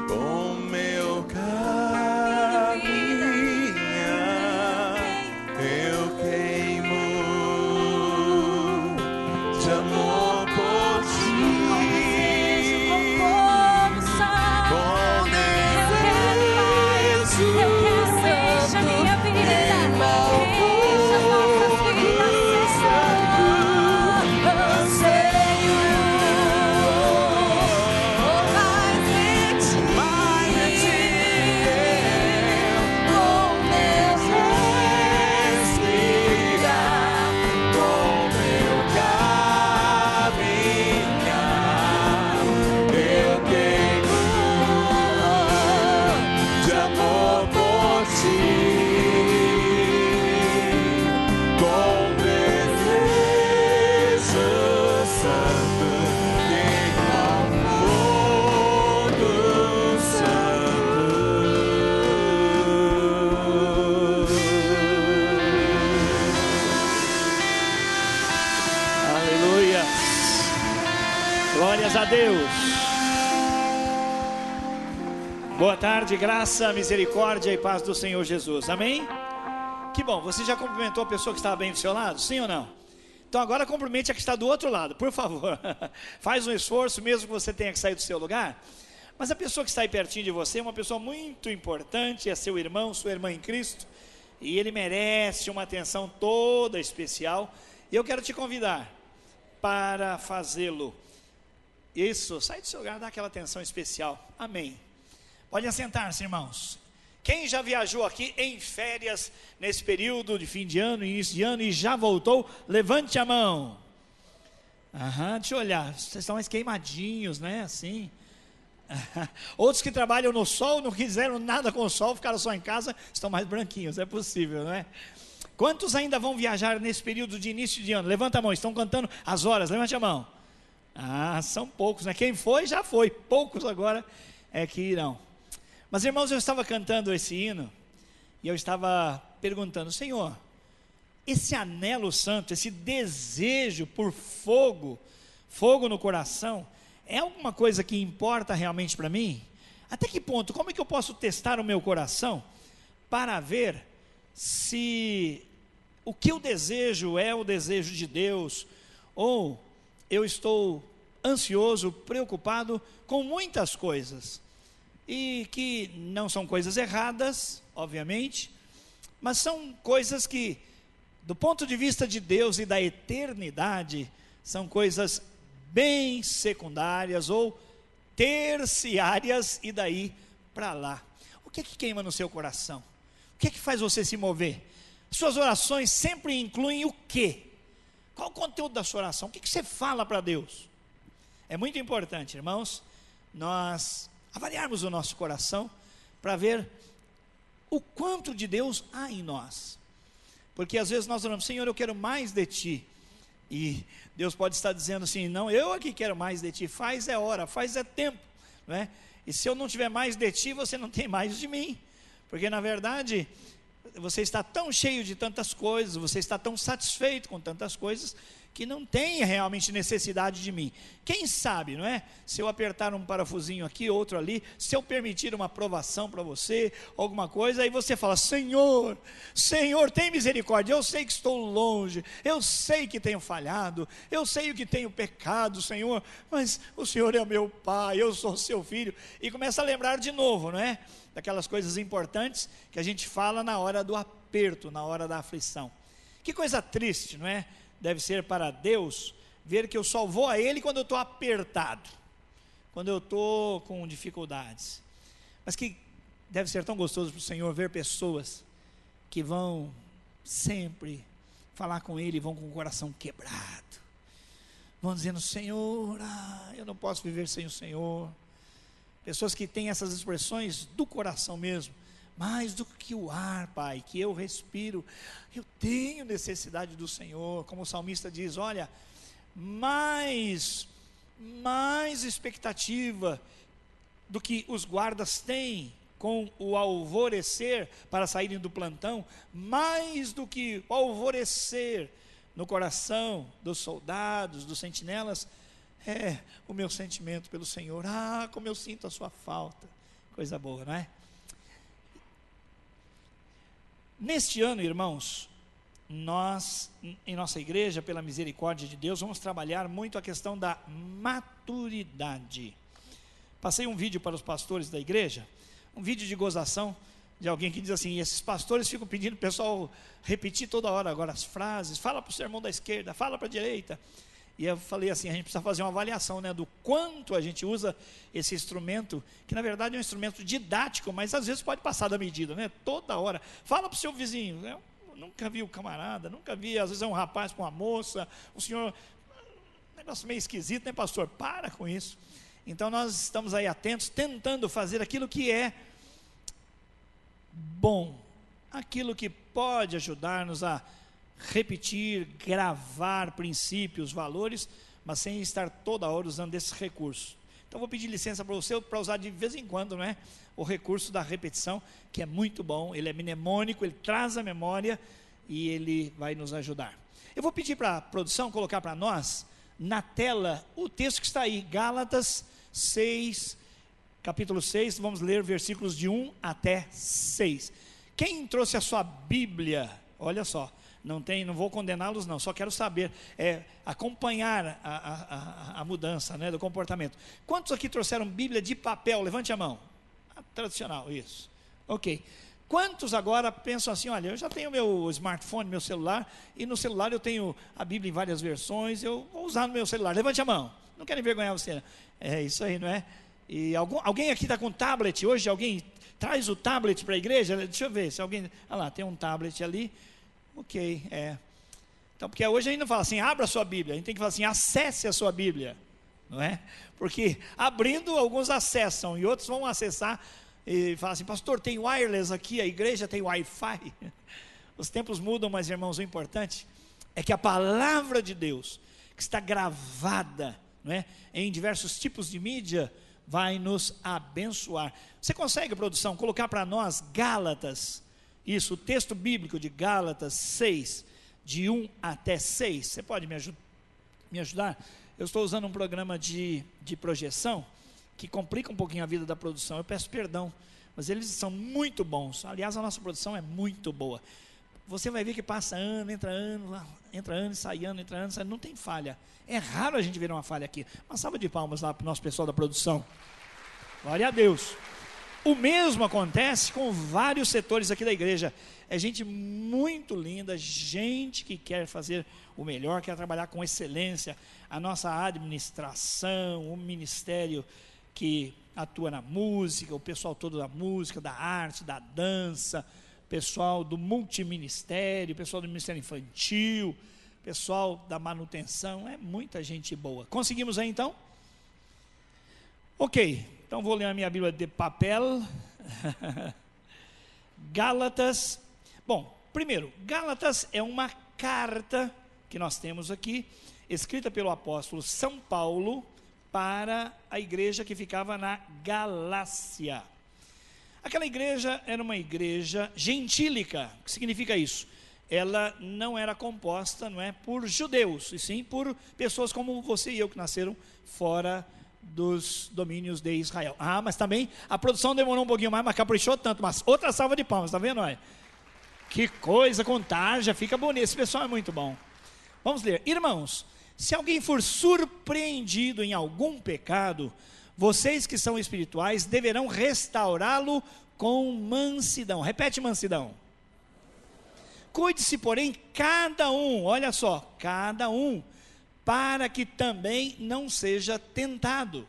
Speaker 6: com meu caminhar, eu queimo de amor por ti, com desejo
Speaker 5: Glórias a Deus. Boa tarde, graça, misericórdia e paz do Senhor Jesus. Amém? Que bom, você já cumprimentou a pessoa que estava bem do seu lado? Sim ou não? Então agora cumprimente a que está do outro lado, por favor. Faz um esforço, mesmo que você tenha que sair do seu lugar. Mas a pessoa que está aí pertinho de você é uma pessoa muito importante, é seu irmão, sua irmã em Cristo. E ele merece uma atenção toda especial. E eu quero te convidar para fazê-lo. Isso, sai do seu lugar, dá aquela atenção especial. Amém. Pode assentar-se, irmãos. Quem já viajou aqui em férias nesse período de fim de ano, início de ano e já voltou, levante a mão. Deixa eu olhar, vocês estão mais queimadinhos, né? Assim. Outros que trabalham no sol, não quiseram nada com o sol, ficaram só em casa, estão mais branquinhos, é possível, não é? Quantos ainda vão viajar nesse período de início de ano? Levanta a mão, estão contando as horas, levante a mão. São poucos, né? Quem foi, já foi, poucos agora é que irão. Mas irmãos, eu estava cantando esse hino, e eu estava perguntando, Senhor, esse anelo santo, esse desejo por fogo no coração, é alguma coisa que importa realmente para mim? Até que ponto, como é que eu posso testar o meu coração para ver se o que eu desejo é o desejo de Deus, ou eu estou ansioso, preocupado com muitas coisas, e que não são coisas erradas, obviamente, mas são coisas que, do ponto de vista de Deus e da eternidade, são coisas bem secundárias ou terciárias e daí para lá. O que é que queima no seu coração? O que é que faz você se mover? Suas orações sempre incluem o quê? Qual o conteúdo da sua oração? O que você fala para Deus? É muito importante, irmãos, nós avaliarmos o nosso coração para ver o quanto de Deus há em nós. Porque às vezes nós oramos, Senhor, eu quero mais de Ti. E Deus pode estar dizendo assim, não, eu aqui quero mais de Ti, faz é hora, faz é tempo, não é? E se eu não tiver mais de Ti, você não tem mais de mim, porque na verdade, você está tão cheio de tantas coisas, você está tão satisfeito com tantas coisas, que não tem realmente necessidade de mim. Quem sabe, não é? Se eu apertar um parafusinho aqui, outro ali, se eu permitir uma aprovação para você, alguma coisa, aí você fala, Senhor, tem misericórdia, eu sei que estou longe, eu sei que tenho falhado, eu sei que tenho pecado, Senhor, mas o Senhor é meu Pai, eu sou seu filho, e começa a lembrar de novo, não é? Daquelas coisas importantes que a gente fala na hora do aperto, na hora da aflição. Que coisa triste, não é? Deve ser para Deus ver que eu só vou a Ele quando eu estou apertado, quando eu estou com dificuldades. Mas que deve ser tão gostoso para o Senhor ver pessoas que vão sempre falar com Ele, vão com o coração quebrado, vão dizendo, Senhor, eu não posso viver sem o Senhor. Pessoas que têm essas expressões do coração mesmo, mais do que o ar, Pai, que eu respiro, eu tenho necessidade do Senhor, como o salmista diz, olha, mais expectativa do que os guardas têm com o alvorecer para saírem do plantão, mais do que o alvorecer no coração dos soldados, dos sentinelas, é o meu sentimento pelo Senhor. Como eu sinto a sua falta, coisa boa, não é? Neste ano, irmãos, nós, em nossa igreja, pela misericórdia de Deus, vamos trabalhar muito a questão da maturidade. Passei um vídeo para os pastores da igreja, um vídeo de gozação, de alguém que diz assim, esses pastores ficam pedindo o pessoal repetir toda hora agora as frases, fala para o sermão da esquerda, fala para a direita. E eu falei assim, a gente precisa fazer uma avaliação, né, do quanto a gente usa esse instrumento, que na verdade é um instrumento didático, mas às vezes pode passar da medida, né, toda hora. Fala para o seu vizinho, eu nunca vi o camarada, nunca vi, às vezes é um rapaz com uma moça, o senhor, negócio meio esquisito, né, pastor? Para com isso. Então nós estamos aí atentos, tentando fazer aquilo que é bom, aquilo que pode ajudar-nos a repetir, gravar princípios, valores, mas sem estar toda hora usando esse recurso. Então vou pedir licença para você para usar de vez em quando, não é? O recurso da repetição, que é muito bom, ele é mnemônico, ele traz a memória e ele vai nos ajudar. Eu vou pedir para a produção colocar para nós na tela o texto que está aí, Gálatas 6, capítulo 6, vamos ler versículos de 1 até 6. Quem trouxe a sua Bíblia? Olha só, não vou condená-los não, só quero saber, acompanhar a mudança, né, do comportamento. Quantos aqui trouxeram Bíblia de papel? Levante a mão. Tradicional, isso. Ok. Quantos agora pensam assim, olha, eu já tenho meu smartphone, meu celular, e no celular eu tenho a Bíblia em várias versões, eu vou usar no meu celular. Levante a mão. Não quero envergonhar você, né? É isso aí, não é? E alguém aqui está com tablet hoje? Alguém traz o tablet para a igreja? Deixa eu ver se alguém... Olha lá, tem um tablet ali. Ok, Então, porque hoje a gente não fala assim, abra a sua Bíblia. A gente tem que falar assim, acesse a sua Bíblia. Não é? Porque abrindo, alguns acessam e outros vão acessar e falam assim, pastor, tem wireless aqui, a igreja tem Wi-Fi. Os tempos mudam, mas irmãos, o importante é que a palavra de Deus, que está gravada, não é, em diversos tipos de mídia, vai nos abençoar. Você consegue, produção, colocar para nós Gálatas, isso, o texto bíblico de Gálatas 6, de 1 até 6, você pode me ajudar? Eu estou usando um programa de projeção, que complica um pouquinho a vida da produção, eu peço perdão, mas eles são muito bons. Aliás, a nossa produção é muito boa. Você vai ver que passa ano, entra ano, sai ano, não tem falha. É raro a gente ver uma falha aqui. Uma salva de palmas lá para o nosso pessoal da produção. Glória a Deus. O mesmo acontece com vários setores aqui da igreja. É gente muito linda, gente que quer fazer o melhor, quer trabalhar com excelência. A nossa administração, o ministério que atua na música, o pessoal todo da música, da arte, da dança, pessoal do multiministério, pessoal do ministério infantil, pessoal da manutenção, é muita gente boa. Conseguimos aí então? Ok, então vou ler a minha Bíblia de papel. Gálatas. Bom, primeiro, Gálatas é uma carta que nós temos aqui, escrita pelo apóstolo São Paulo para a igreja que ficava na Galácia. Aquela igreja era uma igreja gentílica. O que significa isso? Ela não era composta, não é, por judeus, e sim por pessoas como você e eu que nasceram fora dos domínios de Israel. Mas também a produção demorou um pouquinho mais, mas caprichou tanto. Mas outra salva de palmas, está vendo? Olha? Que coisa, com tarja, fica bonito. Esse pessoal é muito bom. Vamos ler. Irmãos, se alguém for surpreendido em algum pecado, vocês que são espirituais deverão restaurá-lo com mansidão. Repete, mansidão. Cuide-se, porém, cada um, olha só, cada um, para que também não seja tentado.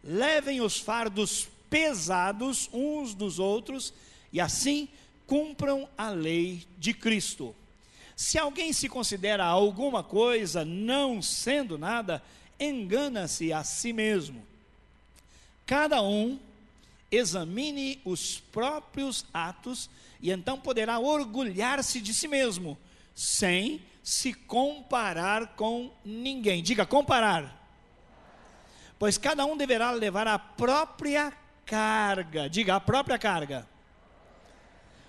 Speaker 5: Levem os fardos pesados uns dos outros e assim cumpram a lei de Cristo. Se alguém se considera alguma coisa, não sendo nada, engana-se a si mesmo. Cada um examine os próprios atos e então poderá orgulhar-se de si mesmo, sem se comparar com ninguém. Diga, comparar. Pois cada um deverá levar a própria carga. Diga, a própria carga.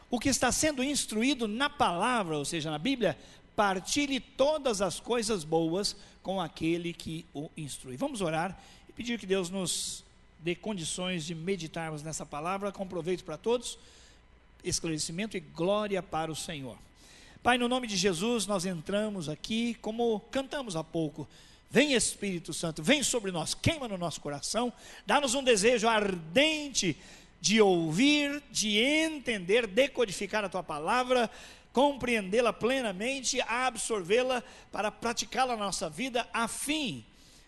Speaker 5: O que está sendo instruído na palavra, ou seja, na Bíblia, partilhe todas as coisas boas com aquele que o instrui. Vamos orar e pedir que Deus nos dê condições de meditarmos nessa palavra, com proveito para todos, esclarecimento e glória para o Senhor. Pai, no nome de Jesus, nós entramos aqui, como cantamos há pouco, vem Espírito Santo, vem sobre nós, queima no nosso coração, dá-nos um desejo ardente de ouvir, de entender, decodificar a Tua palavra, compreendê-la plenamente, absorvê-la para praticá-la na nossa vida, a fim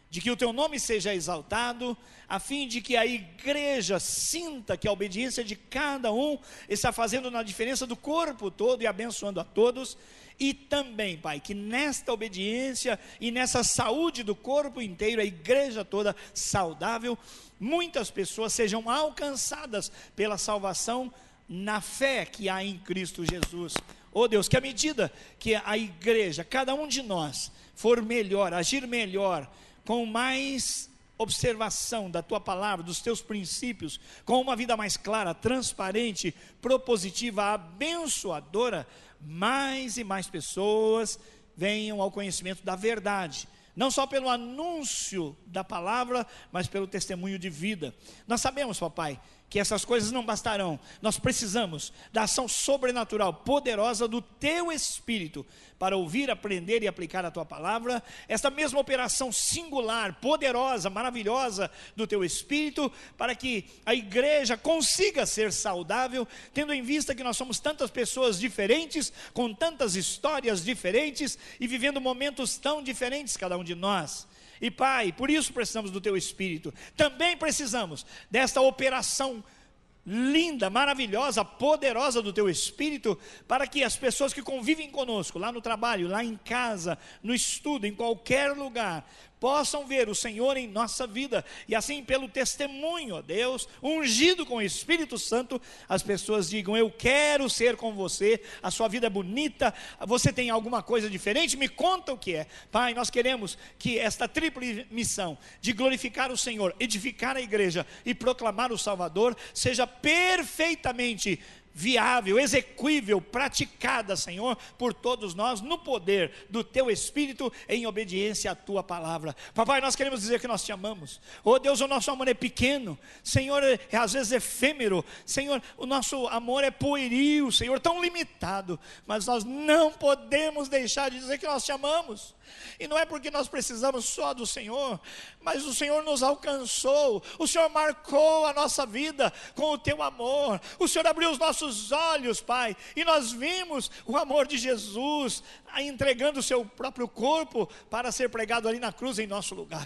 Speaker 5: de que o Teu nome seja exaltado, a fim de que a igreja sinta que a obediência de cada um está fazendo na diferença do corpo todo e abençoando a todos, e também, Pai, que nesta obediência e nessa saúde do corpo inteiro, a igreja toda saudável, muitas pessoas sejam alcançadas pela salvação na fé que há em Cristo Jesus. Oh Deus, que à medida que a igreja, cada um de nós, for melhor, agir melhor, com mais observação da Tua palavra, dos Teus princípios, com uma vida mais clara, transparente, propositiva, abençoadora, mais e mais pessoas venham ao conhecimento da verdade, não só pelo anúncio da palavra, mas pelo testemunho de vida. Nós sabemos, papai, que essas coisas não bastarão. Nós precisamos da ação sobrenatural, poderosa do teu Espírito, para ouvir, aprender e aplicar a tua palavra. Esta mesma operação singular, poderosa, maravilhosa do teu Espírito, para que a igreja consiga ser saudável, tendo em vista que nós somos tantas pessoas diferentes, com tantas histórias diferentes e vivendo momentos tão diferentes cada um de nós. E Pai, por isso precisamos do teu Espírito. Também precisamos desta operação linda, maravilhosa, poderosa do teu Espírito, para que as pessoas que convivem conosco, lá no trabalho, lá em casa, no estudo, em qualquer lugar, possam ver o Senhor em nossa vida, e assim pelo testemunho, ó Deus, ungido com o Espírito Santo, as pessoas digam: eu quero ser com você, a sua vida é bonita, você tem alguma coisa diferente, me conta o que é. Pai, nós queremos que esta tríplice missão de glorificar o Senhor, edificar a igreja e proclamar o Salvador, seja perfeitamente viável, execuível, praticada, Senhor, por todos nós, no poder do teu Espírito, em obediência à tua palavra. Papai, nós queremos dizer que nós te amamos. Oh Deus, o nosso amor é pequeno, Senhor, é às vezes efêmero, Senhor, o nosso amor é pueril, Senhor, tão limitado, mas nós não podemos deixar de dizer que nós te amamos. E não é porque nós precisamos só do Senhor, mas o Senhor nos alcançou, o Senhor marcou a nossa vida com o teu amor, o Senhor abriu os nossos olhos, Pai, e nós vimos o amor de Jesus entregando o seu próprio corpo para ser pregado ali na cruz em nosso lugar.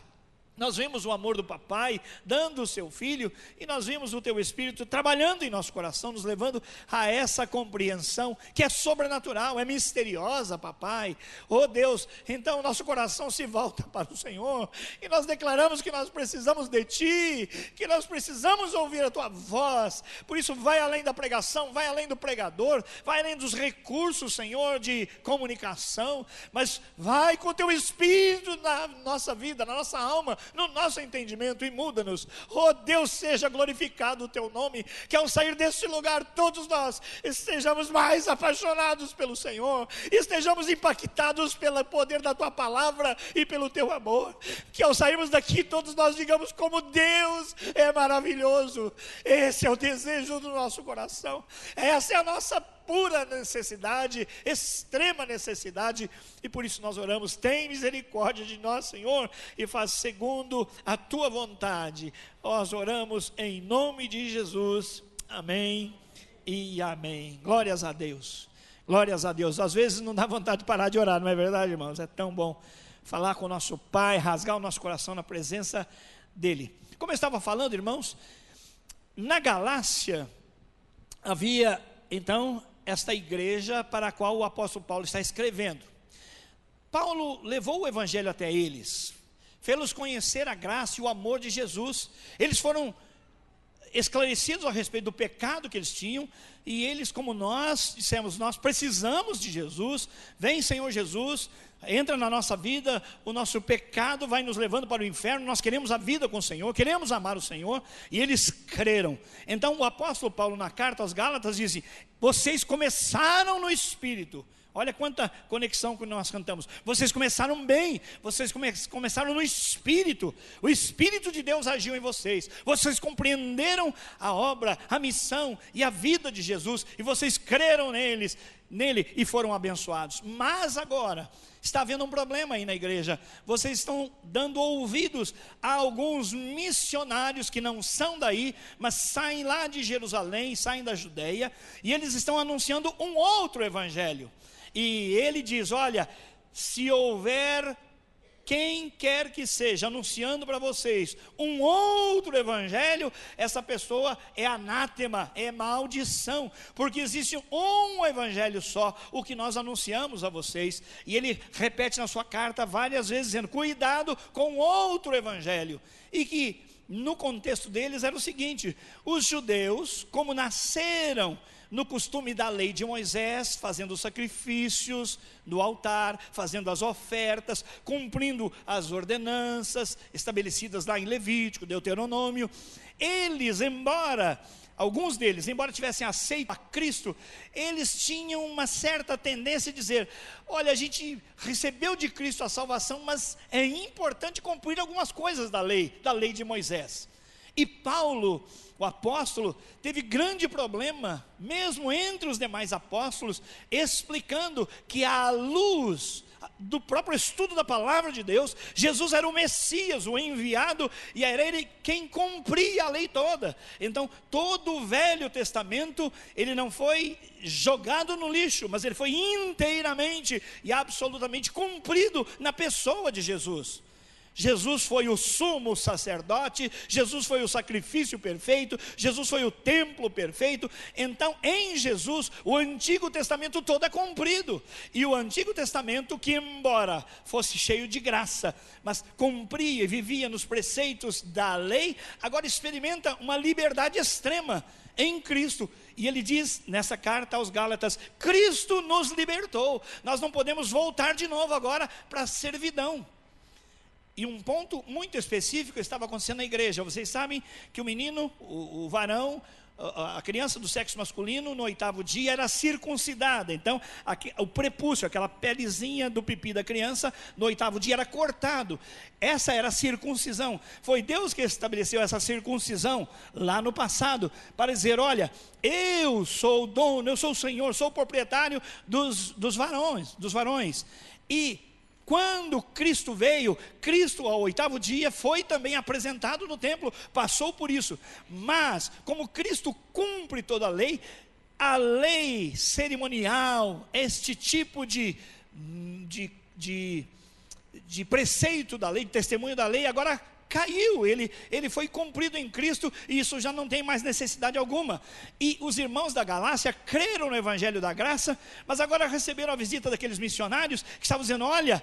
Speaker 5: Nós vimos o amor do papai dando o seu filho, e nós vimos o teu Espírito trabalhando em nosso coração, nos levando a essa compreensão que é sobrenatural, é misteriosa, papai. Oh Deus, então nosso coração se volta para o Senhor, e nós declaramos que nós precisamos de ti, que nós precisamos ouvir a tua voz. Por isso vai além da pregação, vai além do pregador, vai além dos recursos, Senhor, de comunicação, mas vai com o teu Espírito na nossa vida, na nossa alma, no nosso entendimento, e muda-nos. Oh Deus, seja glorificado o teu nome, que ao sair deste lugar todos nós estejamos mais apaixonados pelo Senhor, estejamos impactados pelo poder da tua palavra e pelo teu amor, que ao sairmos daqui todos nós digamos: como Deus é maravilhoso. Esse é o desejo do nosso coração, essa é a nossa pura necessidade, extrema necessidade, e por isso nós oramos: tem misericórdia de nós, Senhor, e faz segundo a tua vontade. Nós oramos em nome de Jesus, amém e amém. Glórias a Deus, glórias a Deus. Às vezes não dá vontade de parar de orar, não é verdade, irmãos? É tão bom falar com o nosso Pai, rasgar o nosso coração na presença dEle. Como eu estava falando, irmãos, na Galácia havia então esta igreja para a qual o apóstolo Paulo está escrevendo. Paulo levou o evangelho até eles, fez-los conhecer a graça e o amor de Jesus. Eles foram esclarecidos a respeito do pecado que eles tinham, e eles, como nós dissemos, nós precisamos de Jesus. Vem, Senhor Jesus, entra na nossa vida, o nosso pecado vai nos levando para o inferno, nós queremos a vida com o Senhor, queremos amar o Senhor, e eles creram. Então o apóstolo Paulo, na carta aos Gálatas, diz: vocês começaram no Espírito. Olha quanta conexão que nós cantamos. Vocês começaram bem, vocês começaram no Espírito. O Espírito de Deus agiu em vocês. Vocês compreenderam a obra, a missão e a vida de Jesus, e vocês creram nele e foram abençoados. Mas agora está havendo um problema aí na igreja. Vocês estão dando ouvidos a alguns missionários que não são daí, mas saem lá de Jerusalém, saem da Judeia, e eles estão anunciando um outro evangelho. E ele diz: olha, se houver quem quer que seja anunciando para vocês um outro evangelho, essa pessoa é anátema, é maldição, porque existe um evangelho só, o que nós anunciamos a vocês. E ele repete na sua carta várias vezes, dizendo: cuidado com outro evangelho. E que no contexto deles era o seguinte: os judeus, como nasceram no costume da lei de Moisés, fazendo os sacrifícios no altar, fazendo as ofertas, cumprindo as ordenanças estabelecidas lá em Levítico, Deuteronômio. Eles, alguns deles, embora tivessem aceito a Cristo, eles tinham uma certa tendência a dizer: olha, a gente recebeu de Cristo a salvação, mas é importante cumprir algumas coisas da lei de Moisés. E Paulo, o apóstolo, teve grande problema, mesmo entre os demais apóstolos, explicando que à luz do próprio estudo da palavra de Deus, Jesus era o Messias, o enviado, e era ele quem cumpria a lei toda. Então todo o Velho Testamento, ele não foi jogado no lixo, mas ele foi inteiramente e absolutamente cumprido na pessoa de Jesus. Jesus foi o sumo sacerdote, Jesus foi o sacrifício perfeito, Jesus foi o templo perfeito. Então em Jesus o Antigo Testamento todo é cumprido. E o Antigo Testamento, que embora fosse cheio de graça, mas cumpria e vivia nos preceitos da lei, agora experimenta uma liberdade extrema em Cristo. E ele diz nessa carta aos Gálatas: Cristo nos libertou, nós não podemos voltar de novo agora para a servidão. E um ponto muito específico estava acontecendo na igreja. Vocês sabem que o menino, o varão, a criança do sexo masculino, no 8º dia era circuncidada. Então o prepúcio, aquela pelezinha do pipi da criança, no 8º dia era cortado. Essa era a circuncisão. Foi Deus que estabeleceu essa circuncisão lá no passado, para dizer: olha, eu sou o dono, eu sou o Senhor, sou o proprietário dos varões. E quando Cristo veio, Cristo ao 8º dia foi também apresentado no templo, passou por isso. Mas como Cristo cumpre toda a lei cerimonial, este tipo de preceito da lei, de testemunho da lei, agora caiu, ele foi cumprido em Cristo, e isso já não tem mais necessidade alguma. E os irmãos da Galácia creram no Evangelho da Graça, mas agora receberam a visita daqueles missionários que estavam dizendo: olha,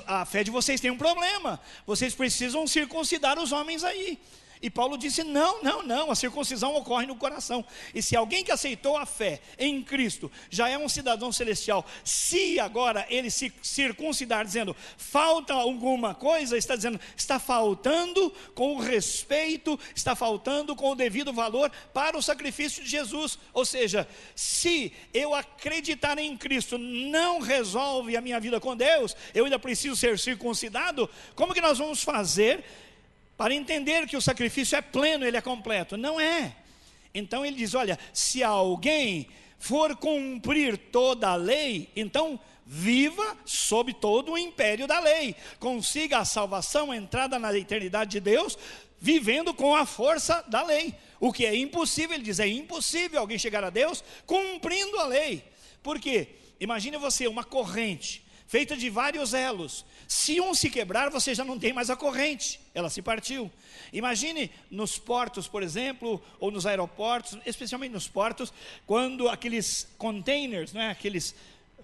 Speaker 5: a fé de vocês tem um problema, vocês precisam circuncidar os homens aí. E Paulo disse: não, a circuncisão ocorre no coração. E se alguém que aceitou a fé em Cristo já é um cidadão celestial, se agora ele se circuncidar dizendo falta alguma coisa, está dizendo, está faltando com o respeito, está faltando com o devido valor para o sacrifício de Jesus. Ou seja, se eu acreditar em Cristo não resolve a minha vida com Deus, eu ainda preciso ser circuncidado. Como que nós vamos fazer para entender que o sacrifício é pleno, ele é completo? Não é. Então ele diz: olha, se alguém for cumprir toda a lei, então viva sob todo o império da lei, consiga a salvação, a entrada na eternidade de Deus, vivendo com a força da lei. O que é impossível, ele diz, é impossível alguém chegar a Deus cumprindo a lei. Por quê? Imagine você uma corrente feita de vários elos. Se um se quebrar, você já não tem mais a corrente, ela se partiu. Imagine nos portos, por exemplo, ou nos aeroportos, especialmente nos portos, quando aqueles containers, aqueles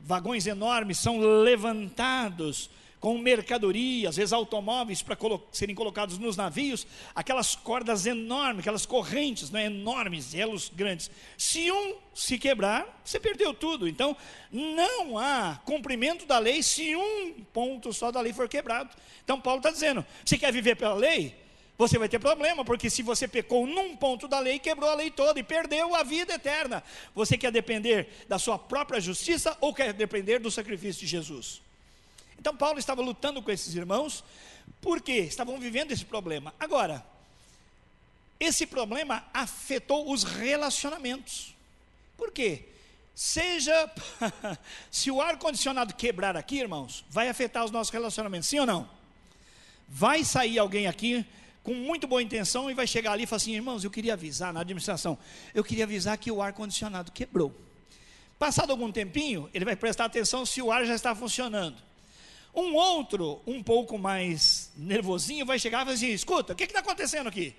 Speaker 5: vagões enormes são levantados com mercadoria, às vezes automóveis, para serem colocados nos navios, aquelas cordas enormes, aquelas correntes enormes, elos grandes. Se um se quebrar, você perdeu tudo. Então não há cumprimento da lei se um ponto só da lei for quebrado. Então Paulo está dizendo: você quer viver pela lei? Você vai ter problema, porque se você pecou num ponto da lei, quebrou a lei toda e perdeu a vida eterna. Você quer depender da sua própria justiça ou quer depender do sacrifício de Jesus? Então Paulo estava lutando com esses irmãos, porque estavam vivendo esse problema. Agora, esse problema afetou os relacionamentos. Por quê? Se o ar-condicionado quebrar aqui, irmãos, vai afetar os nossos relacionamentos, sim ou não? Vai sair alguém aqui com muito boa intenção e vai chegar ali e falar assim: irmãos, eu queria avisar na administração, eu queria avisar que o ar-condicionado quebrou. Passado algum tempinho, ele vai prestar atenção se o ar já está funcionando. Um outro, um pouco mais nervosinho, vai chegar e falar assim: escuta, o que está acontecendo aqui?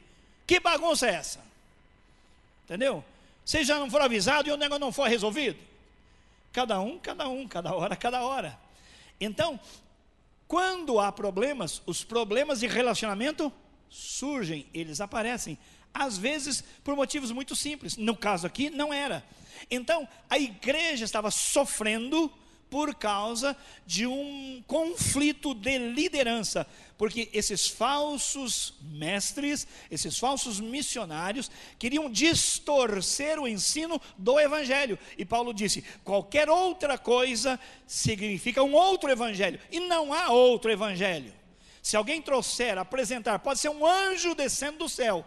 Speaker 5: Que bagunça é essa? Entendeu? Vocês já não foram avisados e o negócio não foi resolvido? Cada hora. Então, quando há problemas, os problemas de relacionamento surgem, eles aparecem. às vezes por motivos muito simples. No caso aqui, não era. Então, a igreja estava sofrendo por causa de um conflito de liderança, porque esses falsos mestres, esses falsos missionários, queriam distorcer o ensino do evangelho, e Paulo disse, qualquer outra coisa significa um outro evangelho, e não há outro evangelho. Se alguém trouxer, apresentar, pode ser um anjo descendo do céu,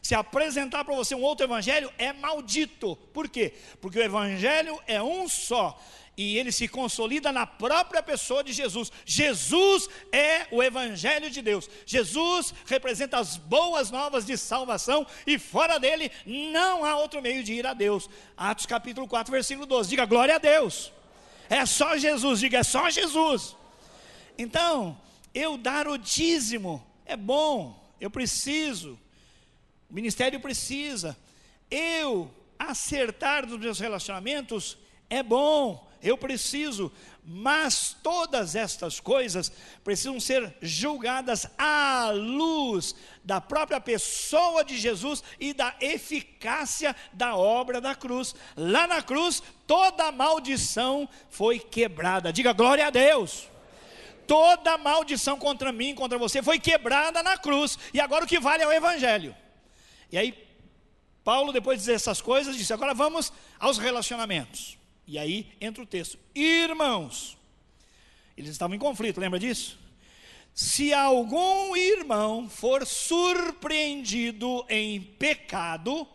Speaker 5: se apresentar para você um outro evangelho, é maldito. Por quê? Porque o evangelho é um só, e ele se consolida na própria pessoa de Jesus. Jesus é o evangelho de Deus. Jesus representa as boas novas de salvação, e fora dele não há outro meio de ir a Deus. Atos capítulo 4, versículo 12, diga glória a Deus. É só Jesus, diga é só Jesus. Então, eu dar o dízimo é bom, eu preciso, o ministério precisa, eu acertar dos meus relacionamentos é bom, eu preciso, mas todas estas coisas precisam ser julgadas à luz da própria pessoa de Jesus e da eficácia da obra da cruz. Lá na cruz, toda a maldição foi quebrada, diga glória a Deus. Toda maldição contra mim, contra você, foi quebrada na cruz, e agora o que vale é o evangelho. E aí, Paulo, depois de dizer essas coisas, disse, agora vamos aos relacionamentos. E aí entra o texto, irmãos, eles estavam em conflito, lembra disso? Se algum irmão for surpreendido em pecado,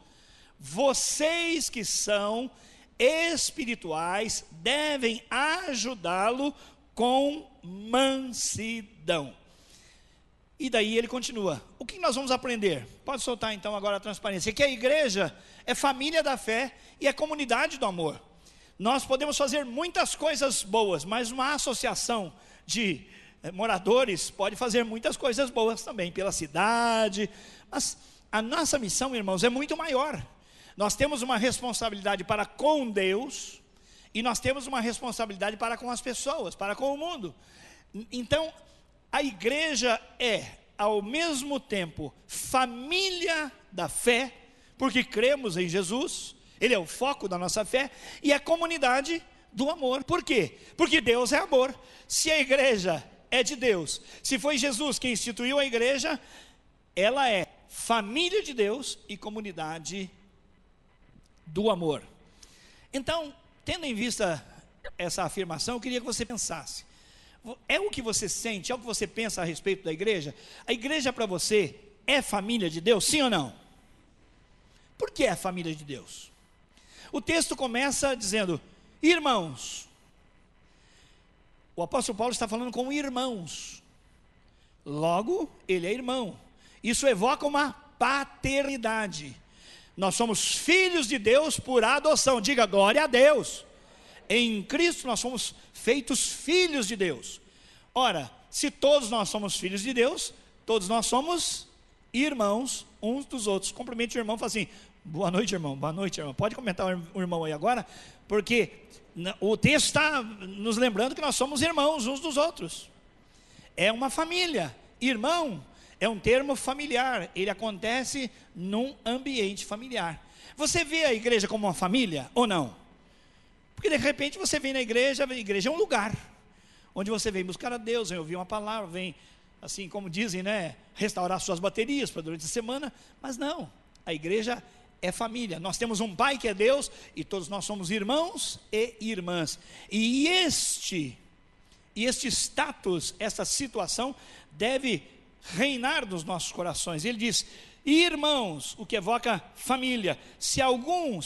Speaker 5: vocês que são espirituais devem ajudá-lo com mansidão. E daí ele continua, o que nós vamos aprender? Pode soltar então agora a transparência, que a igreja é família da fé e é comunidade do amor. Nós podemos fazer muitas coisas boas, mas uma associação de moradores pode fazer muitas coisas boas também, pela cidade, mas a nossa missão, irmãos, é muito maior. Nós temos uma responsabilidade para com Deus, e nós temos uma responsabilidade para com as pessoas, para com o mundo. Então, a igreja é, ao mesmo tempo, família da fé, porque cremos em Jesus, Ele é o foco da nossa fé, e é comunidade do amor. Por quê? Porque Deus é amor. Se a igreja é de Deus, se foi Jesus quem instituiu a igreja, ela é família de Deus e comunidade do amor. Então, tendo em vista essa afirmação, eu queria que você pensasse, é o que você sente, é o que você pensa a respeito da igreja? A igreja para você é família de Deus, sim ou não? Por que é família de Deus? O texto começa dizendo, irmãos, o apóstolo Paulo está falando com irmãos, logo ele é irmão, isso evoca uma paternidade. Nós somos filhos de Deus por adoção, diga glória a Deus. Em Cristo nós somos feitos filhos de Deus. Ora, se todos nós somos filhos de Deus, todos nós somos irmãos uns dos outros. Cumprimente o irmão, fala assim, boa noite irmão, boa noite irmão. Pode comentar o irmão aí agora, porque o texto está nos lembrando que nós somos irmãos uns dos outros. É uma família, irmão é um termo familiar, ele acontece num ambiente familiar. Você vê a igreja como uma família ou não? Porque de repente você vem na igreja, a igreja é um lugar onde você vem buscar a Deus, vem ouvir uma palavra, vem, assim como dizem, né, restaurar suas baterias para durante a semana, mas não, a igreja é família. Nós temos um Pai que é Deus, e todos nós somos irmãos e irmãs, e este status, essa situação deve reinar nos nossos corações. Ele diz, irmãos, o que evoca família. Se algum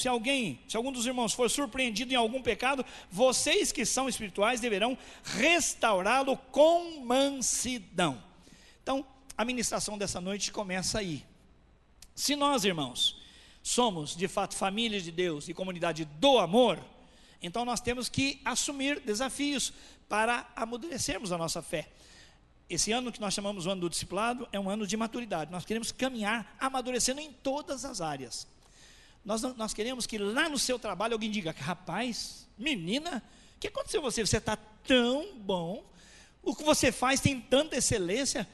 Speaker 5: dos irmãos for surpreendido em algum pecado, vocês que são espirituais deverão restaurá-lo com mansidão. Então, a ministração dessa noite começa aí. Se nós, irmãos, somos de fato família de Deus e comunidade do amor, então nós temos que assumir desafios para amadurecermos a nossa fé. Esse ano que nós chamamos o ano do discipulado é um ano de maturidade. Nós queremos caminhar amadurecendo em todas as áreas. Nós queremos que lá no seu trabalho alguém diga, rapaz, menina, o que aconteceu com você? Você está tão bom, o que você faz tem tanta excelência,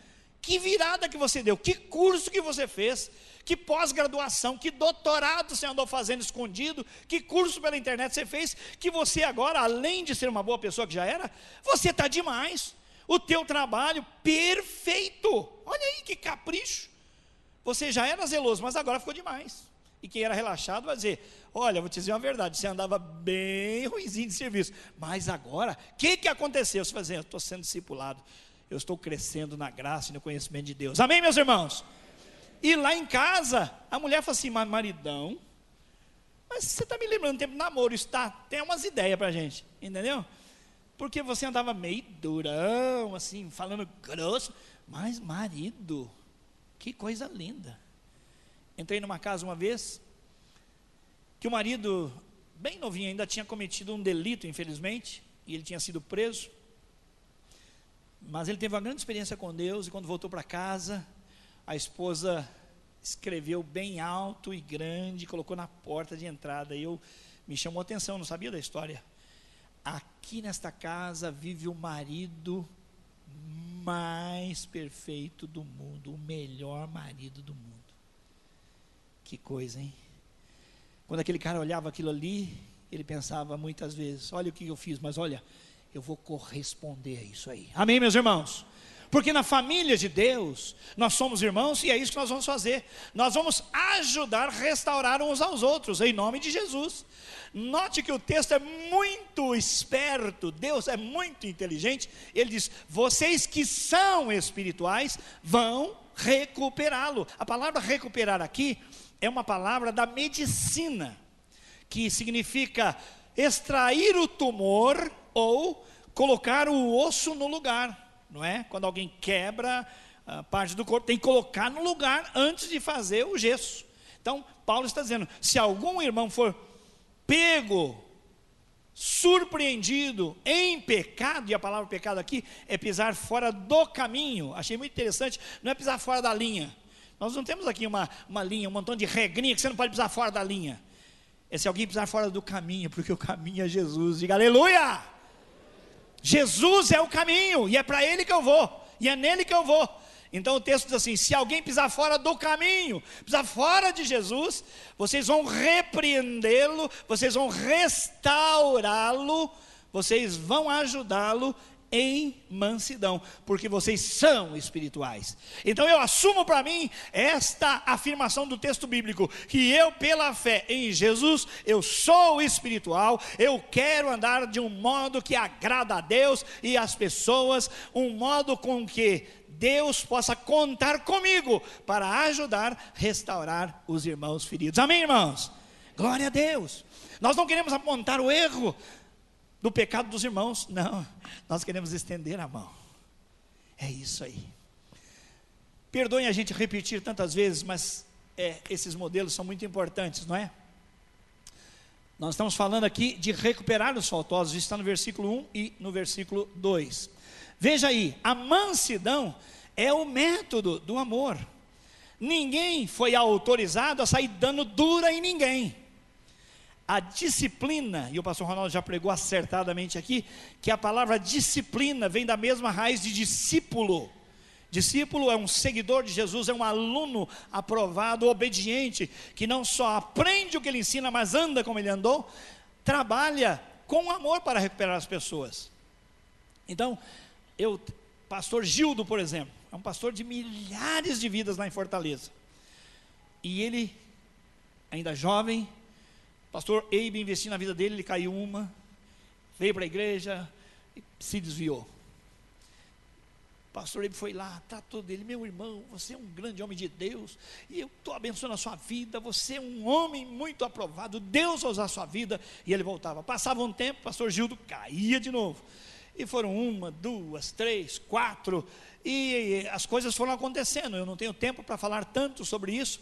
Speaker 5: Que virada que você deu, que curso que você fez, que pós-graduação, que doutorado você andou fazendo escondido, que curso pela internet você fez, que você agora, além de ser uma boa pessoa que já era, você está demais. O teu trabalho perfeito, olha aí que capricho. Você já era zeloso, mas agora ficou demais. E quem era relaxado vai dizer, olha, vou te dizer uma verdade, você andava bem ruinzinho de serviço, mas agora, o que aconteceu? Você vai dizer, eu estou sendo discipulado, eu estou crescendo na graça e no conhecimento de Deus. Amém, meus irmãos? E lá em casa, a mulher fala assim, mas maridão, mas você está me lembrando do tempo de namoro, isso tem umas ideias para a gente, entendeu? Porque você andava meio durão, assim, falando grosso, mas marido, que coisa linda. Entrei numa casa uma vez, que o marido, bem novinho, ainda tinha cometido um delito, infelizmente, e ele tinha sido preso, mas ele teve uma grande experiência com Deus, e quando voltou para casa, a esposa escreveu bem alto e grande, colocou na porta de entrada, e me chamou a atenção, não sabia da história. Aqui nesta casa vive o marido mais perfeito do mundo, o melhor marido do mundo. Que coisa, hein? Quando aquele cara olhava aquilo ali, ele pensava muitas vezes, olha o que eu fiz, mas olha, eu vou corresponder a isso aí. Amém, meus irmãos? Porque na família de Deus, nós somos irmãos e é isso que nós vamos fazer. Nós vamos ajudar a restaurar uns aos outros, em nome de Jesus. Note que o texto é muito esperto, Deus é muito inteligente. Ele diz, vocês que são espirituais, vão recuperá-lo. A palavra recuperar aqui é uma palavra da medicina, que significa extrair o tumor ou colocar o osso no lugar. Não é? Quando alguém quebra a parte do corpo, tem que colocar no lugar antes de fazer o gesso. Então, Paulo está dizendo, se algum irmão for pego, surpreendido em pecado, e a palavra pecado aqui é pisar fora do caminho, achei muito interessante, não é pisar fora da linha. Nós não temos aqui uma linha, um montão de regrinha que você não pode pisar fora da linha. É se alguém pisar fora do caminho, porque o caminho é Jesus. Diga aleluia! Jesus é o caminho, e é para Ele que eu vou, e é nele que eu vou. Então o texto diz assim, se alguém pisar fora do caminho, pisar fora de Jesus, vocês vão repreendê-lo, vocês vão restaurá-lo, vocês vão ajudá-lo em mansidão, porque vocês são espirituais. Então eu assumo para mim esta afirmação do texto bíblico, que eu pela fé em Jesus, eu sou espiritual, eu quero andar de um modo que agrada a Deus e as pessoas, um modo com que Deus possa contar comigo, para ajudar a restaurar os irmãos feridos. Amém, irmãos? Glória a Deus. Nós não queremos apontar o erro do pecado dos irmãos, não, nós queremos estender a mão, é isso aí. Perdoem a gente repetir tantas vezes, mas esses modelos são muito importantes, não é? Nós estamos falando aqui de recuperar os faltosos, isso está no versículo 1 e no versículo 2, veja aí, a mansidão é o método do amor, ninguém foi autorizado a sair dando dura em ninguém. A disciplina, e o pastor Ronaldo já pregou acertadamente aqui, que a palavra disciplina vem da mesma raiz de discípulo. Discípulo é um seguidor de Jesus, é um aluno aprovado, obediente, que não só aprende o que ele ensina, mas anda como ele andou, trabalha com amor para recuperar as pessoas. Então, pastor Gildo, por exemplo, é um pastor de milhares de vidas lá em Fortaleza, e ele, ainda jovem, pastor Eibe investiu na vida dele, ele caiu veio para a igreja e se desviou. Pastor Eibe foi lá, tratou dele, meu irmão, você é um grande homem de Deus, e eu estou abençoando a sua vida, você é um homem muito aprovado, Deus vai usar a sua vida, e ele voltava, passava um tempo, pastor Gildo caía de novo, e foram 1, 2, 3, 4, e as coisas foram acontecendo, eu não tenho tempo para falar tanto sobre isso,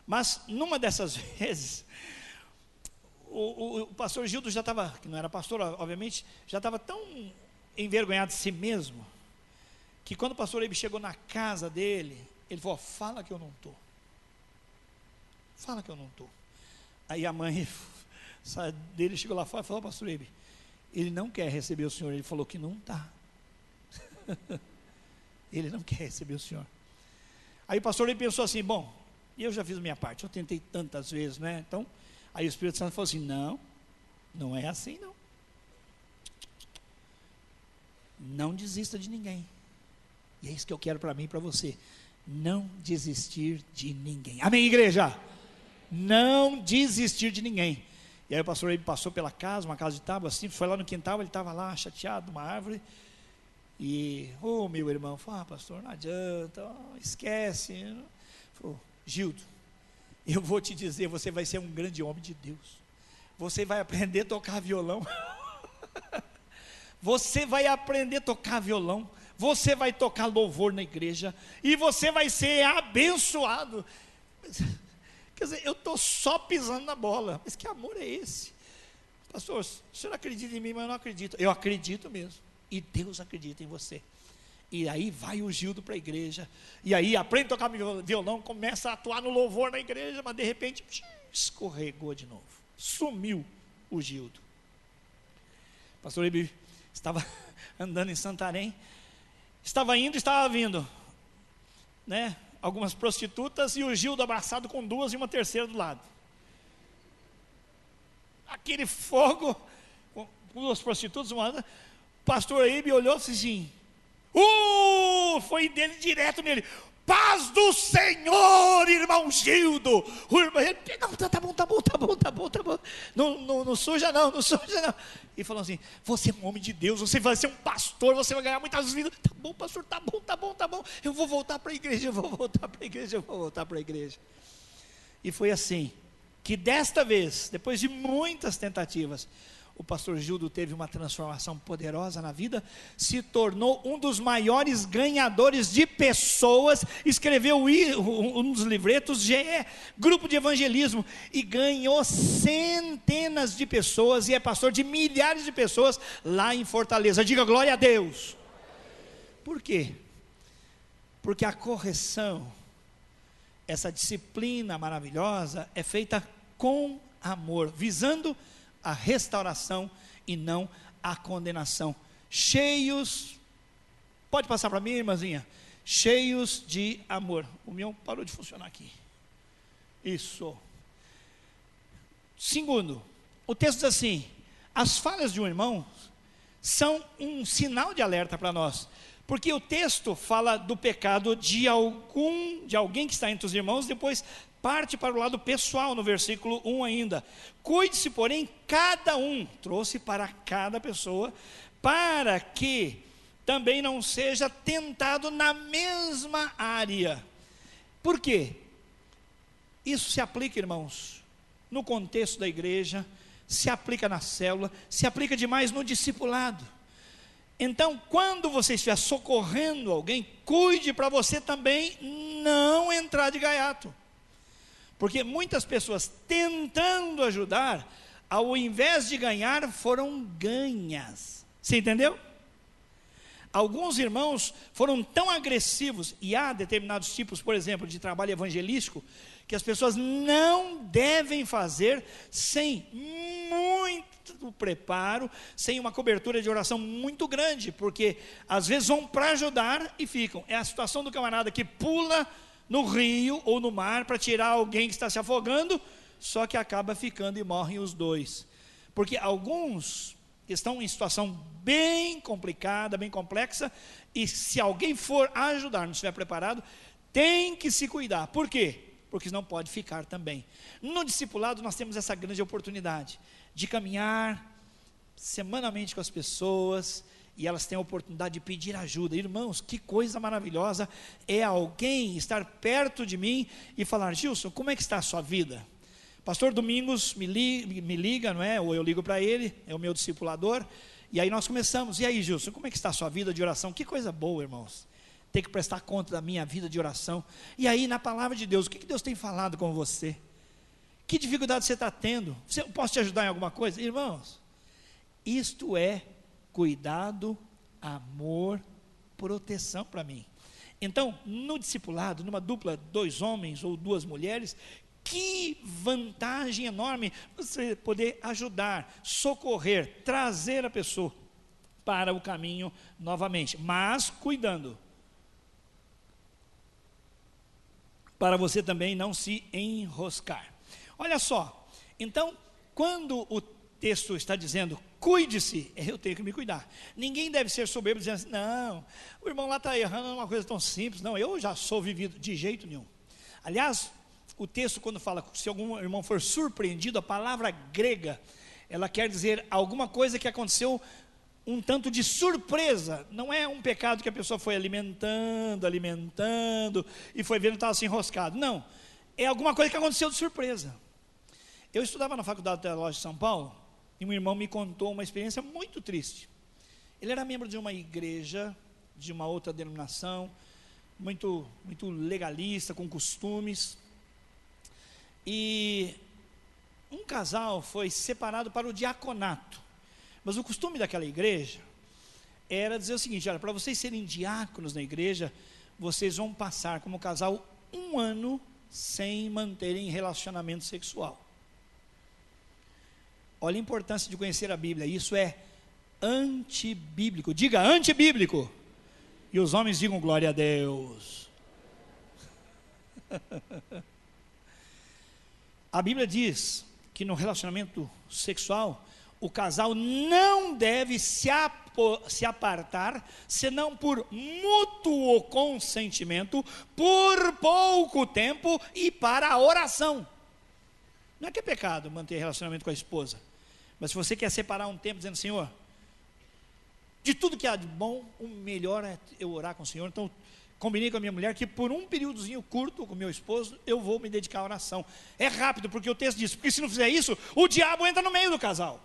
Speaker 5: mas numa dessas vezes, o pastor Gildo já estava, que não era pastor, obviamente, já estava tão envergonhado de si mesmo, que quando o pastor Eibe chegou na casa dele, ele falou, fala que eu não estou. Fala que eu não estou. Aí a mãe dele chegou lá fora e falou, pastor Eibe, ele não quer receber o senhor. Ele falou que não está. Ele não quer receber o senhor. Aí o pastor ele pensou assim, bom, eu já fiz a minha parte, eu tentei tantas vezes, né? Então, aí o Espírito Santo falou assim, não é assim não. Não desista de ninguém. E é isso que eu quero para mim e para você. Não desistir de ninguém. Amém, igreja? Não desistir de ninguém. E aí o pastor ele passou pela casa, uma casa de tábua assim, foi lá no quintal, ele estava lá chateado numa árvore. E, meu irmão, falou, pastor, não adianta, esquece. Falou, Gildo, eu vou te dizer, você vai ser um grande homem de Deus. Você vai aprender a tocar violão. Você vai aprender a tocar violão. Você vai tocar louvor na igreja. E você vai ser abençoado. Quer dizer, eu estou só pisando na bola. Mas que amor é esse? Pastor, o senhor acredita em mim, mas eu não acredito. Eu acredito mesmo. E Deus acredita em você. E aí vai o Gildo para a igreja. E aí aprende a tocar violão, começa a atuar no louvor na igreja, mas de repente escorregou de novo. Sumiu o Gildo. O pastor Ebi estava andando em Santarém. Estava indo e estava vindo, né? Algumas prostitutas e o Gildo abraçado com duas e uma terceira do lado. Aquele fogo, com duas prostitutas, o pastor Eibe olhou assim, foi dele direto nele. Paz do Senhor, irmão Gildo. O irmão, ele, não, tá bom. Não suja não. E falou assim, você é um homem de Deus, você vai ser um pastor, você vai ganhar muitas vidas. Tá bom, pastor, tá bom. Eu vou voltar para a igreja. E foi assim, que desta vez, depois de muitas tentativas, o pastor Gildo teve uma transformação poderosa na vida, se tornou um dos maiores ganhadores de pessoas, escreveu um dos livretos, GE, Grupo de Evangelismo, e ganhou centenas de pessoas, e é pastor de milhares de pessoas lá em Fortaleza. Diga glória a Deus. Por quê? Porque a correção, essa disciplina maravilhosa, é feita com amor, visando a restauração e não a condenação. Cheios, pode passar para mim, irmãzinha? Cheios de amor. O meu parou de funcionar aqui. Isso. Segundo, o texto diz assim: as falhas de um irmão são um sinal de alerta para nós, porque o texto fala do pecado de alguém que está entre os irmãos, depois parte para o lado pessoal, no versículo 1 ainda. Cuide-se, porém, cada um, trouxe para cada pessoa, para que também não seja tentado na mesma área. Por quê? Isso se aplica, irmãos, no contexto da igreja, se aplica na célula, se aplica demais no discipulado. Então, quando você estiver socorrendo alguém, cuide para você também não entrar de gaiato. Porque muitas pessoas tentando ajudar, ao invés de ganhar, foram ganhas. Você entendeu? Alguns irmãos foram tão agressivos, e há determinados tipos, por exemplo, de trabalho evangelístico, que as pessoas não devem fazer sem muito preparo, sem uma cobertura de oração muito grande, porque às vezes vão para ajudar e ficam. É a situação do camarada que pula no rio ou no mar para tirar alguém que está se afogando, só que acaba ficando e morrem os dois. Porque alguns estão em situação bem complicada, bem complexa, e se alguém for ajudar, não estiver preparado, tem que se cuidar. Por quê? Porque não pode ficar também. No discipulado nós temos essa grande oportunidade de caminhar semanalmente com as pessoas, e elas têm a oportunidade de pedir ajuda. Irmãos, que coisa maravilhosa é alguém estar perto de mim e falar: Gilson, como é que está a sua vida? Pastor Domingos me liga, não é? Ou eu ligo para ele, é o meu discipulador, e aí nós começamos: e aí, Gilson, como é que está a sua vida de oração? Que coisa boa, irmãos, ter que prestar conta da minha vida de oração. E aí, na palavra de Deus, o que Deus tem falado com você? Que dificuldade você está tendo? Eu posso te ajudar em alguma coisa? Irmãos, isto é cuidado, amor, proteção para mim. Então, no discipulado, numa dupla, 2 homens ou 2 mulheres, que vantagem enorme você poder ajudar, socorrer, trazer a pessoa para o caminho novamente, mas cuidando. para você também não se enroscar. Olha só, então, quando o texto está dizendo, cuide-se, eu tenho que me cuidar. Ninguém deve ser soberbo dizendo assim, não, o irmão lá está errando uma coisa tão simples. Não, eu já sou vivido, de jeito nenhum. Aliás, o texto quando fala, se algum irmão for surpreendido, a palavra grega, ela quer dizer alguma coisa que aconteceu um tanto de surpresa. Não é um pecado que a pessoa foi alimentando, e foi vendo que estava assim enroscado. Não, é alguma coisa que aconteceu de surpresa. Eu estudava na Faculdade Teológica de São Paulo, e um irmão me contou uma experiência muito triste. Ele era membro de uma igreja, de uma outra denominação, muito legalista, com costumes, e um casal foi separado para o diaconato. Mas o costume daquela igreja era dizer o seguinte, olha, para vocês serem diáconos na igreja, vocês vão passar como casal 1 ano sem manterem relacionamento sexual. Olha a importância de conhecer a Bíblia, isso é antibíblico. Diga antibíblico. E os homens digam glória a Deus. A Bíblia diz que no relacionamento sexual, o casal não deve se apartar, senão por mútuo consentimento, por pouco tempo e para a oração. Não é que é pecado manter relacionamento com a esposa, mas se você quer separar um tempo dizendo, Senhor, de tudo que há de bom, o melhor é eu orar com o Senhor. Então, combinei com a minha mulher que por um períodozinho curto com meu esposo, eu vou me dedicar à oração. É rápido, porque o texto diz, porque se não fizer isso, o diabo entra no meio do casal.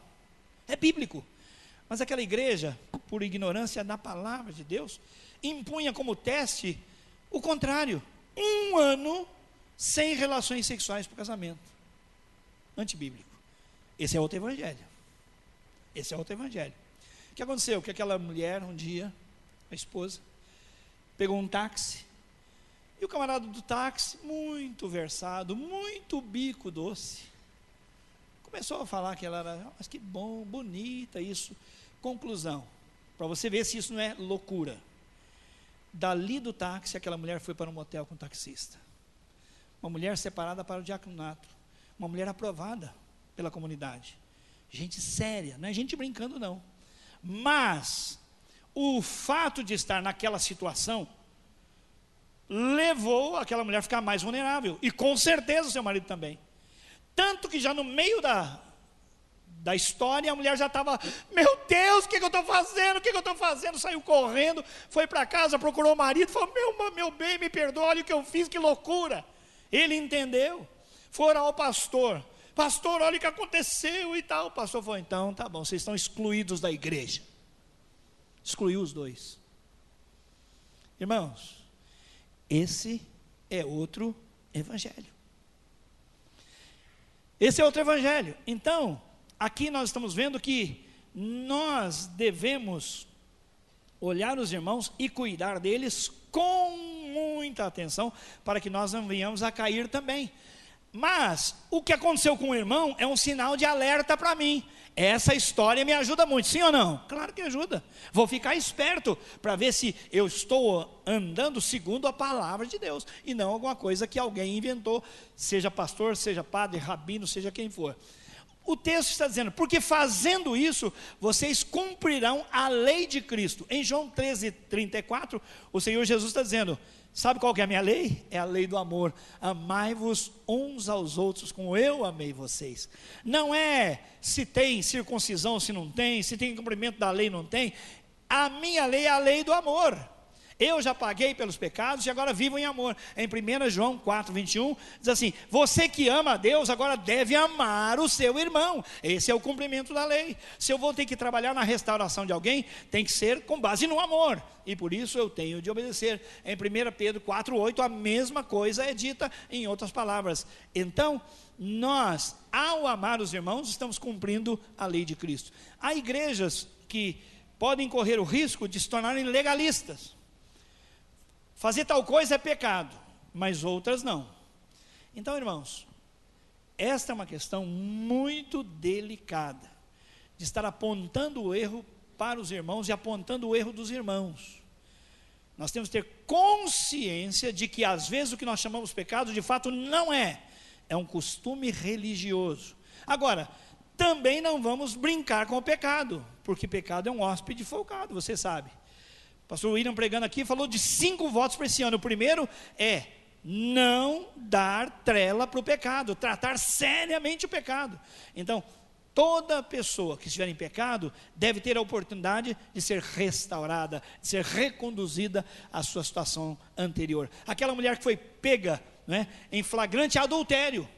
Speaker 5: É bíblico. Mas aquela igreja, por ignorância da palavra de Deus, impunha como teste o contrário. 1 ano sem relações sexuais para o casamento. Antibíblico. Esse é outro evangelho. Esse é outro evangelho. O que aconteceu? Que aquela mulher, um dia, a esposa, pegou um táxi, e o camarada do táxi, muito versado, muito bico doce, começou a falar que ela era, mas que bom, bonita, isso. Conclusão, para você ver se isso não é loucura. Dali do táxi, aquela mulher foi para um motel com o taxista. Uma mulher separada para o diaconato. Uma mulher aprovada pela comunidade. Gente séria, não é gente brincando não. Mas o fato de estar naquela situação levou aquela mulher a ficar mais vulnerável. E com certeza o seu marido também. Tanto que já no meio da história, a mulher já estava, meu Deus, o que eu estou fazendo? O que eu estou fazendo? Saiu correndo, foi para casa, procurou o marido, falou, meu bem, me perdoa, olha o que eu fiz, que loucura. Ele entendeu, foram ao pastor, olha o que aconteceu e tal. O pastor falou, então, tá bom, vocês estão excluídos da igreja. Excluiu os dois. Irmãos, esse é outro evangelho. Esse é outro evangelho. Então, aqui nós estamos vendo que nós devemos olhar os irmãos e cuidar deles com muita atenção, para que nós não venhamos a cair também. Mas, o que aconteceu com o irmão é um sinal de alerta para mim. Essa história me ajuda muito, sim ou não? Claro que ajuda. Vou ficar esperto para ver se eu estou andando segundo a palavra de Deus, e não alguma coisa que alguém inventou, seja pastor, seja padre, rabino, seja quem for. O texto está dizendo, porque fazendo isso, vocês cumprirão a lei de Cristo. Em João 13:34, o Senhor Jesus está dizendo, sabe qual que é a minha lei? É a lei do amor. Amai-vos uns aos outros como eu amei vocês. Não é se tem circuncisão, se não tem, se tem cumprimento da lei, não tem. A minha lei é a lei do amor. Eu já paguei pelos pecados e agora vivo em amor. Em 1 João 4:21, diz assim, você que ama a Deus, agora deve amar o seu irmão. Esse é o cumprimento da lei. Se eu vou ter que trabalhar na restauração de alguém, tem que ser com base no amor. E por isso eu tenho de obedecer. Em 1 Pedro 4:8, a mesma coisa é dita em outras palavras. Então, nós, ao amar os irmãos, estamos cumprindo a lei de Cristo. Há igrejas que podem correr o risco de se tornarem legalistas. Fazer tal coisa é pecado, mas outras não. Então, irmãos, esta é uma questão muito delicada, de estar apontando o erro para os irmãos e apontando o erro dos irmãos. Nós temos que ter consciência de que às vezes o que nós chamamos pecado de fato não é um costume religioso. Agora, também não vamos brincar com o pecado, porque pecado é um hóspede folgado, você sabe. O pastor William pregando aqui falou de 5 votos para esse ano. O primeiro é não dar trela para o pecado, tratar seriamente o pecado. Então, toda pessoa que estiver em pecado deve ter a oportunidade de ser restaurada, de ser reconduzida à sua situação anterior. Aquela mulher que foi pega, né, em flagrante adultério,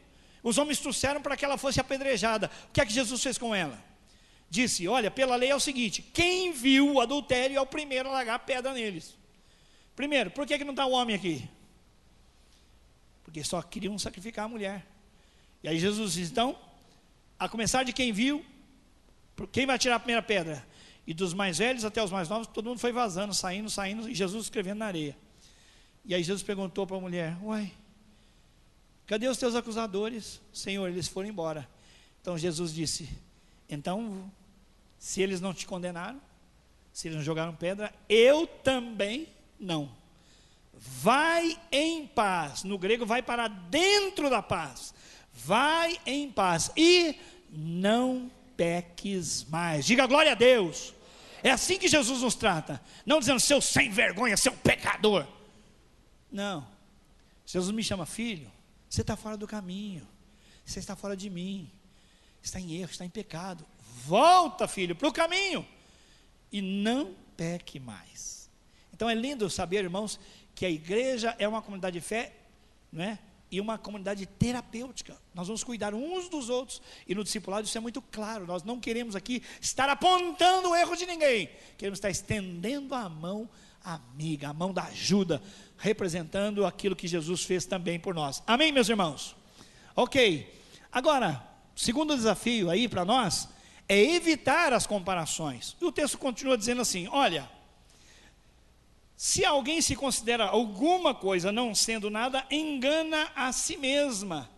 Speaker 5: os homens trouxeram para que ela fosse apedrejada. O que é que Jesus fez com ela? Disse: olha, pela lei é o seguinte, quem viu o adultério é o primeiro a largar pedra neles. Primeiro, por que não está o homem aqui? Porque só queriam sacrificar a mulher. E aí Jesus diz: então, a começar de quem viu, quem vai tirar a primeira pedra? E dos mais velhos até os mais novos, todo mundo foi vazando, saindo, e Jesus escrevendo na areia. E aí Jesus perguntou para a mulher: uai, cadê os teus acusadores? Senhor, eles foram embora. Então Jesus disse: então, se eles não te condenaram, se eles não jogaram pedra, eu também não. Vai em paz. No grego, vai para dentro da paz. Vai em paz e não peques mais. Diga glória a Deus. É assim que Jesus nos trata. Não dizendo seu sem vergonha, seu pecador. Não. Jesus me chama: filho, você está fora do caminho, você está fora de mim, está em erro, está em pecado. Volta, filho, para o caminho e não peque mais. Então é lindo saber, irmãos, que a igreja é uma comunidade de fé, não é? E uma comunidade terapêutica. Nós vamos cuidar uns dos outros, e no discipulado isso é muito claro. Nós não queremos aqui estar apontando o erro de ninguém, queremos estar estendendo a mão amiga, a mão da ajuda, representando aquilo que Jesus fez também por nós. Amém, meus irmãos? Ok, agora, segundo desafio aí para nós, é evitar as comparações. E o texto continua dizendo assim: olha, se alguém se considera alguma coisa não sendo nada, engana a si mesma.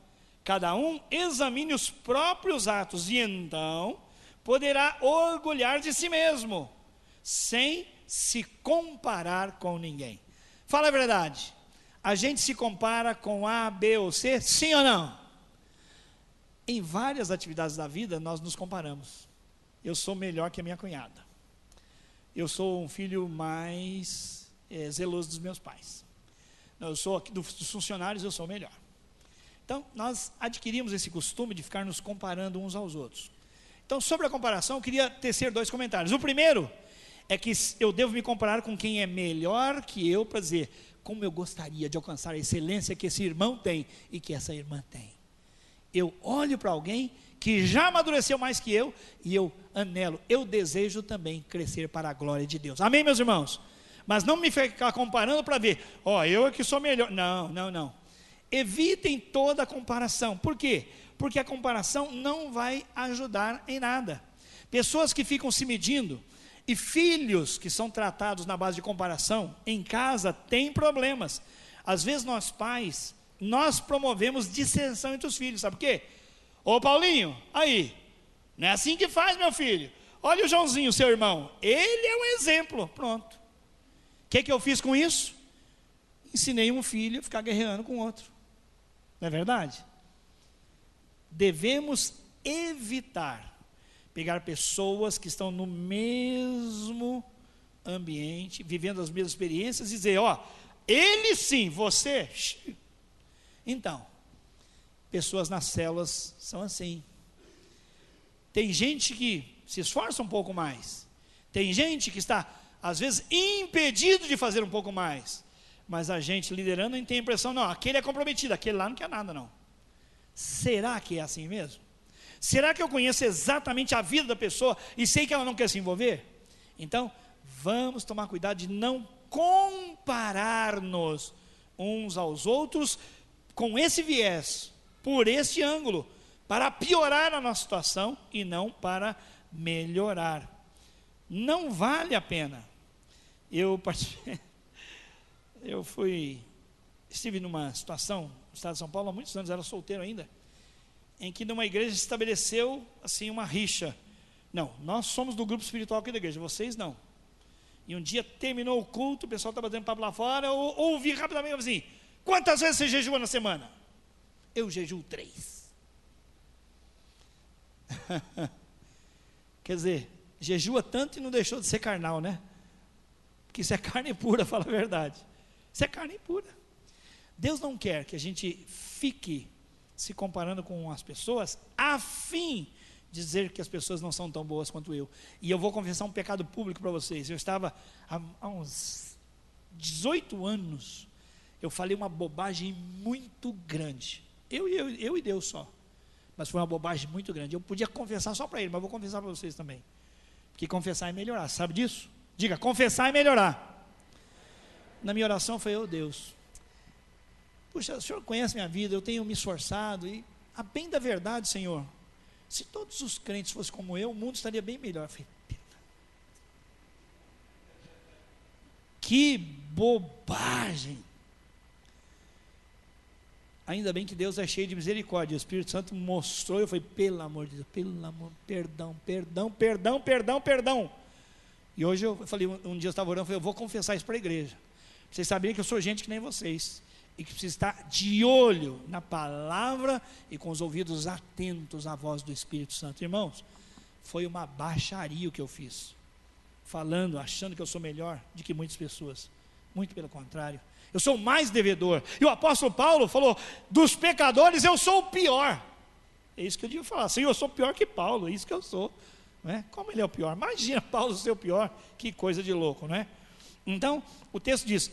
Speaker 5: Cada um examine os próprios atos, e então poderá orgulhar de si mesmo, sem se comparar com ninguém. Fala a verdade, a gente se compara com A, B ou C, sim ou não? Em várias atividades da vida nós nos comparamos. Eu sou melhor que a minha cunhada, eu sou um filho mais zeloso dos meus pais, eu sou aqui dos funcionários, eu sou o melhor. Então nós adquirimos esse costume de ficar nos comparando uns aos outros. Então, sobre a comparação, eu queria tecer 2 comentários. O primeiro é que eu devo me comparar com quem é melhor que eu, para dizer como eu gostaria de alcançar a excelência que esse irmão tem e que essa irmã tem. Eu olho para alguém que já amadureceu mais que eu, e eu anelo, eu desejo também crescer para a glória de Deus. Amém, meus irmãos? Mas não me ficar comparando para ver, eu é que sou melhor. Não. Evitem toda a comparação. Por quê? Porque a comparação não vai ajudar em nada. Pessoas que ficam se medindo, e filhos que são tratados na base de comparação, em casa tem problemas. Às vezes nós pais, nós promovemos dissensão entre os filhos, sabe por quê? Ô Paulinho, aí, não é assim que faz, meu filho. Olha o Joãozinho, seu irmão, ele é um exemplo. Pronto. O que eu fiz com isso? Ensinei um filho a ficar guerreando com outro. Não é verdade? Devemos evitar pegar pessoas que estão no mesmo ambiente, vivendo as mesmas experiências, e dizer, ele sim, você. Então, pessoas nas células são assim. Tem gente que se esforça um pouco mais, tem gente que está, às vezes, impedido de fazer um pouco mais, mas a gente liderando, a gente tem a impressão, não, aquele é comprometido, aquele lá não quer nada não. Será que é assim mesmo? Será que eu conheço exatamente a vida da pessoa e sei que ela não quer se envolver? Então, vamos tomar cuidado de não comparar-nos uns aos outros com esse viés, por esse ângulo, para piorar a nossa situação e não para melhorar. Não vale a pena. Estive numa situação no estado de São Paulo há muitos anos, era solteiro ainda, em que numa igreja se estabeleceu assim uma rixa. Não, nós somos do grupo espiritual aqui da igreja, vocês não. E um dia terminou o culto, o pessoal estava batendo papo lá fora, eu ouvi rapidamente assim: quantas vezes você jejua na semana? Eu jejuo 3. Quer dizer, jejua tanto e não deixou de ser carnal, né? Porque isso é carne pura, fala a verdade. Isso é carne pura. Deus não quer que a gente fique se comparando com as pessoas, a fim de dizer que as pessoas não são tão boas quanto eu. E eu vou confessar um pecado público para vocês. Eu estava há uns 18 anos, eu falei uma bobagem muito grande. Eu e Deus só. Mas foi uma bobagem muito grande. Eu podia confessar só para ele, mas vou confessar para vocês também. Porque confessar é melhorar, sabe disso? Diga, confessar é melhorar. Na minha oração foi: oh Deus, puxa, o Senhor conhece minha vida, eu tenho me esforçado, e a bem da verdade, Senhor, se todos os crentes fossem como eu, o mundo estaria bem melhor. Eu falei: que bobagem. Ainda bem que Deus é cheio de misericórdia. O Espírito Santo mostrou, eu falei: pelo amor de Deus, pelo amor, perdão. E hoje eu falei, um dia eu estava orando, eu falei: eu vou confessar isso para a igreja. Vocês sabiam que eu sou gente que nem vocês, e que precisa estar de olho na palavra e com os ouvidos atentos à voz do Espírito Santo. Irmãos, foi uma baixaria o que eu fiz, falando, achando que eu sou melhor do que muitas pessoas. Muito pelo contrário, eu sou mais devedor. E o apóstolo Paulo falou: dos pecadores eu sou o pior. É isso que eu digo falar: Senhor, eu sou pior que Paulo, é isso que eu sou, não é? Como ele é o pior? Imagina Paulo ser o pior, que coisa de louco, não é? Então, o texto diz: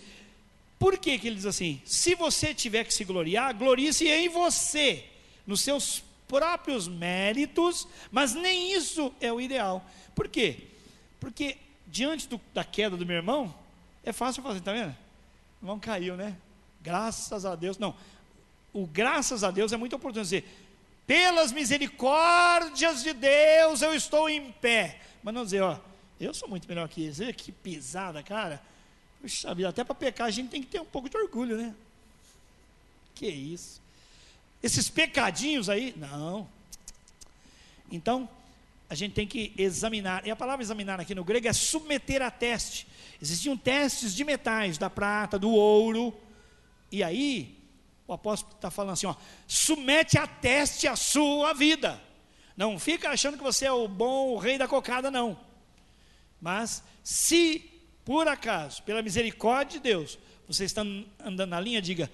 Speaker 5: por que ele diz assim? Se você tiver que se gloriar, glorie-se em você, nos seus próprios méritos, mas nem isso é o ideal. Por quê? Porque diante da queda do meu irmão, é fácil fazer, está vendo? O irmão caiu, né? Graças a Deus. Não, o graças a Deus é muito oportuno dizer: pelas misericórdias de Deus eu estou em pé. Mas não dizer: ó, eu sou muito melhor que eles. Que pisada, cara. Puxa vida, até para pecar a gente tem que ter um pouco de orgulho, né? Que isso? Esses pecadinhos aí, não. Então, a gente tem que examinar. E a palavra examinar aqui no grego é submeter a teste. Existiam testes de metais, da prata, do ouro. E aí, o apóstolo está falando assim, ó: submete a teste a sua vida. Não fica achando que você é o bom, o rei da cocada, não. Mas, se por acaso, pela misericórdia de Deus, você está andando na linha, diga: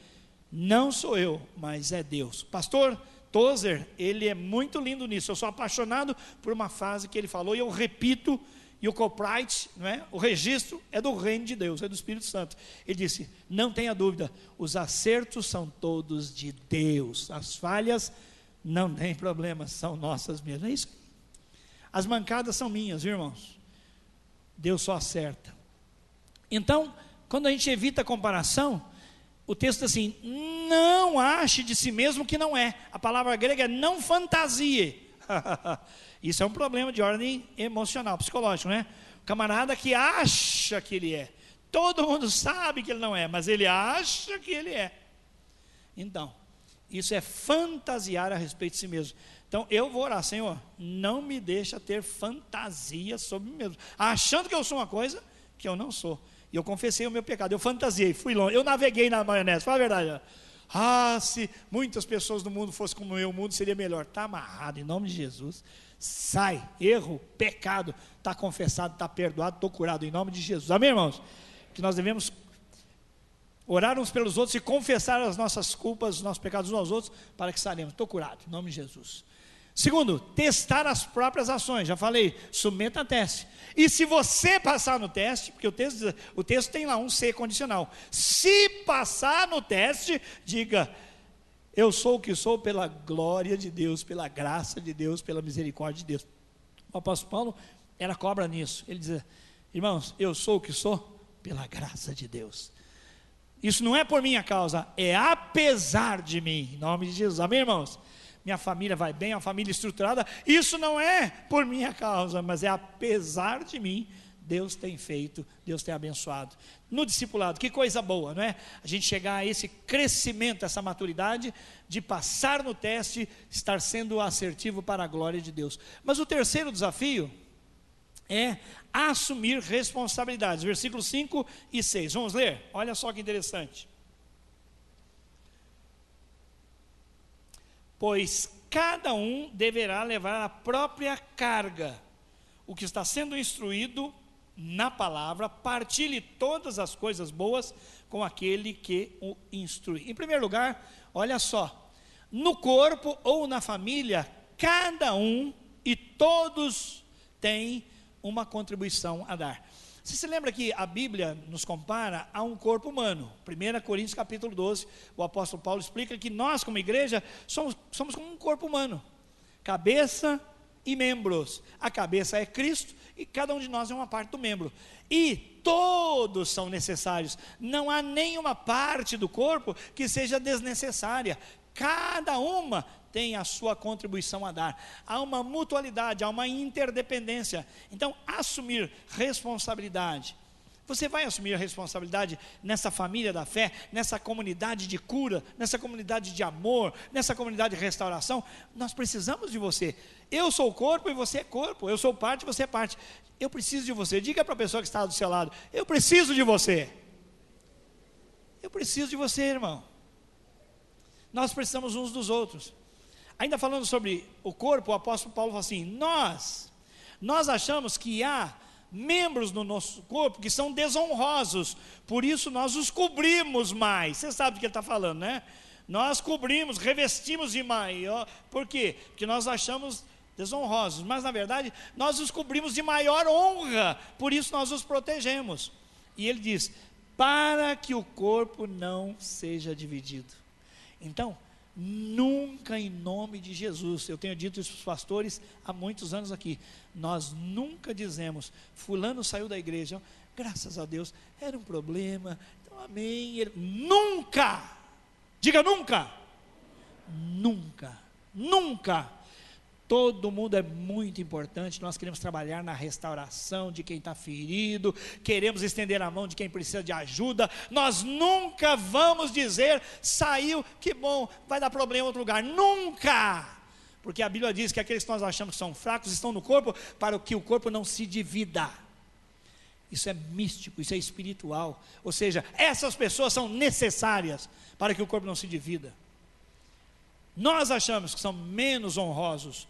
Speaker 5: não sou eu, mas é Deus. Pastor Tozer, ele é muito lindo nisso. Eu sou apaixonado por uma frase que ele falou, e eu repito, e o copyright, não é? O registro é do reino de Deus, é do Espírito Santo. Ele disse: não tenha dúvida, os acertos são todos de Deus, as falhas não tem problema, são nossas mesmo. É isso. As mancadas são minhas, viu, irmãos? Deus só acerta. Então, quando a gente evita a comparação, o texto diz assim: não ache de si mesmo que não é. A palavra grega é não fantasie. Isso é um problema de ordem emocional, psicológico, né? O camarada que acha que ele é. Todo mundo sabe que ele não é, mas ele acha que ele é. Então, isso é fantasiar a respeito de si mesmo. Então, eu vou orar: Senhor, não me deixa ter fantasia sobre mim mesmo, achando que eu sou uma coisa que eu não sou. E eu confessei o meu pecado, eu fantasiei, fui longe, eu naveguei na maionese, fala a verdade. Se muitas pessoas no mundo fossem como eu, o mundo seria melhor. Está amarrado, em nome de Jesus. Sai, erro, pecado, está confessado, está perdoado, estou curado, em nome de Jesus. Amém, irmãos? Que nós devemos orar uns pelos outros e confessar as nossas culpas, os nossos pecados uns aos outros, para que sairemos. Estou curado, em nome de Jesus. Segundo, testar as próprias ações. Já falei, submeta a teste. E se você passar no teste, porque o texto tem lá um C condicional. Se passar no teste, diga: eu sou o que sou pela glória de Deus, pela graça de Deus, pela misericórdia de Deus. O apóstolo Paulo era cobra nisso. Ele dizia: irmãos, eu sou o que sou pela graça de Deus. Isso não é por minha causa, é apesar de mim, em nome de Jesus. Amém, irmãos? Minha família vai bem, uma família estruturada, isso não é por minha causa, mas é apesar de mim. Deus tem feito, Deus tem abençoado. No discipulado, que coisa boa, não é? A gente chegar a esse crescimento, essa maturidade, de passar no teste, estar sendo assertivo para a glória de Deus. Mas o terceiro desafio é assumir responsabilidades. Versículos 5 e 6. Vamos ler? Olha só que interessante. Pois cada um deverá levar a própria carga. O que está sendo instruído na palavra, partilhe todas as coisas boas com aquele que o instrui. Em primeiro lugar, olha só, no corpo ou na família, cada um e todos têm uma contribuição a dar. Você se lembra que a Bíblia nos compara a um corpo humano? 1 Coríntios capítulo 12, o apóstolo Paulo explica que nós como igreja somos como um corpo humano, cabeça e membros. A cabeça é Cristo e cada um de nós é uma parte do membro, e todos são necessários, não há nenhuma parte do corpo que seja desnecessária, cada uma tem a sua contribuição a dar, há uma mutualidade, há uma interdependência. Então, assumir responsabilidade. Você vai assumir a responsabilidade nessa família da fé, nessa comunidade de cura, nessa comunidade de amor, nessa comunidade de restauração. Nós precisamos de você. Eu sou o corpo e você é corpo. Eu sou parte e você é parte. Eu preciso de você. Diga para a pessoa que está do seu lado: eu preciso de você. Eu preciso de você, irmão. Nós precisamos uns dos outros. Ainda falando sobre o corpo, o apóstolo Paulo fala assim: nós achamos que há membros no nosso corpo que são desonrosos, por isso nós os cobrimos mais. Você sabe do que ele está falando, né? Nós cobrimos, revestimos de maior. Por quê? Porque nós achamos desonrosos, mas na verdade nós os cobrimos de maior honra, por isso nós os protegemos. E ele diz: para que o corpo não seja dividido. Então, nunca, em nome de Jesus, eu tenho dito isso para os pastores há muitos anos aqui, nós nunca dizemos: fulano saiu da igreja, graças a Deus, era um problema, então amém. Nunca, diga nunca, nunca, nunca. Todo mundo é muito importante. Nós queremos trabalhar na restauração de quem está ferido, queremos estender a mão de quem precisa de ajuda. Nós nunca vamos dizer: saiu, que bom, vai dar problema em outro lugar. Nunca! Porque a Bíblia diz que aqueles que nós achamos que são fracos estão no corpo, para que o corpo não se divida. Isso é místico, isso é espiritual. Ou seja, essas pessoas são necessárias para que o corpo não se divida. Nós achamos que são menos honrosos,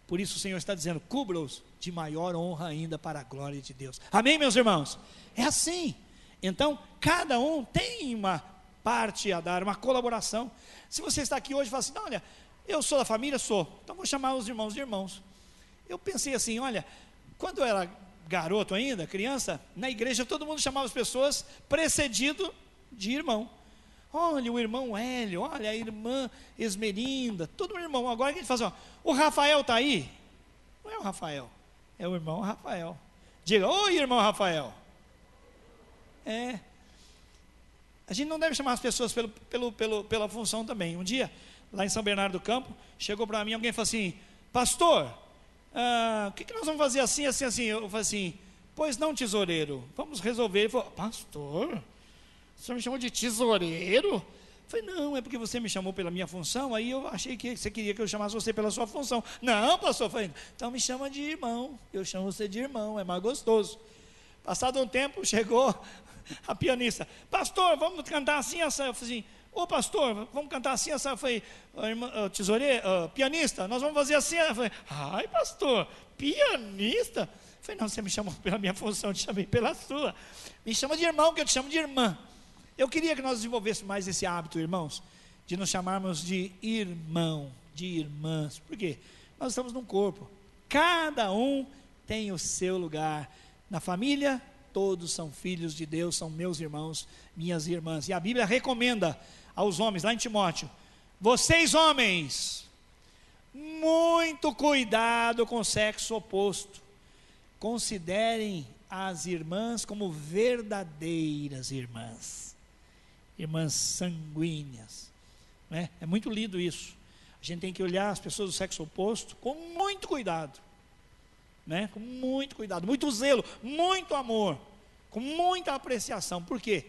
Speaker 5: por isso o Senhor está dizendo: cubra-os de maior honra ainda para a glória de Deus. Amém, meus irmãos? É assim. Então, cada um tem uma parte a dar, uma colaboração. Se você está aqui hoje e fala assim: olha, eu sou da família, sou, então vou chamar os irmãos de irmãos. Eu pensei assim: olha, quando eu era garoto ainda, criança, na igreja todo mundo chamava as pessoas precedido de irmão. Olha o irmão Hélio, olha a irmã Esmerinda, todo mundo irmão. Agora que a gente faz, ó, o Rafael está aí? Não é o Rafael, é o irmão Rafael. Diga: oi, irmão Rafael. É. A gente não deve chamar as pessoas pela função também. Um dia, lá em São Bernardo do Campo, chegou para mim alguém e falou assim: pastor, o que nós vamos fazer assim, assim, assim? Eu falei assim: pois não, tesoureiro, vamos resolver. Ele falou: pastor, o senhor me chamou de tesoureiro? Eu falei: não, é porque você me chamou pela minha função, aí eu achei que você queria que eu chamasse você pela sua função. Não, pastor. Eu falei: então me chama de irmão, eu chamo você de irmão, é mais gostoso. Passado um tempo, chegou a pianista: pastor, vamos cantar assim, essa. Eu falei assim: ô pastor, vamos cantar assim, essa. Eu falei: tesoureiro, pianista, nós vamos fazer assim. Eu falei: ai, pastor, pianista? Eu falei: não, você me chamou pela minha função, eu te chamei pela sua. Me chama de irmão, que eu te chamo de irmã. Eu queria que nós desenvolvêssemos mais esse hábito, irmãos, de nos chamarmos de irmão, de irmãs. Por quê? Nós estamos num corpo, cada um tem o seu lugar. Na família, todos são filhos de Deus, são meus irmãos, minhas irmãs. E a Bíblia recomenda aos homens, lá em Timóteo: vocês homens, muito cuidado com o sexo oposto, considerem as irmãs como verdadeiras irmãs, irmãs sanguíneas, né? É muito lindo isso. A gente tem que olhar as pessoas do sexo oposto com muito cuidado, né? Com muito cuidado, muito zelo, muito amor, com muita apreciação. Por quê?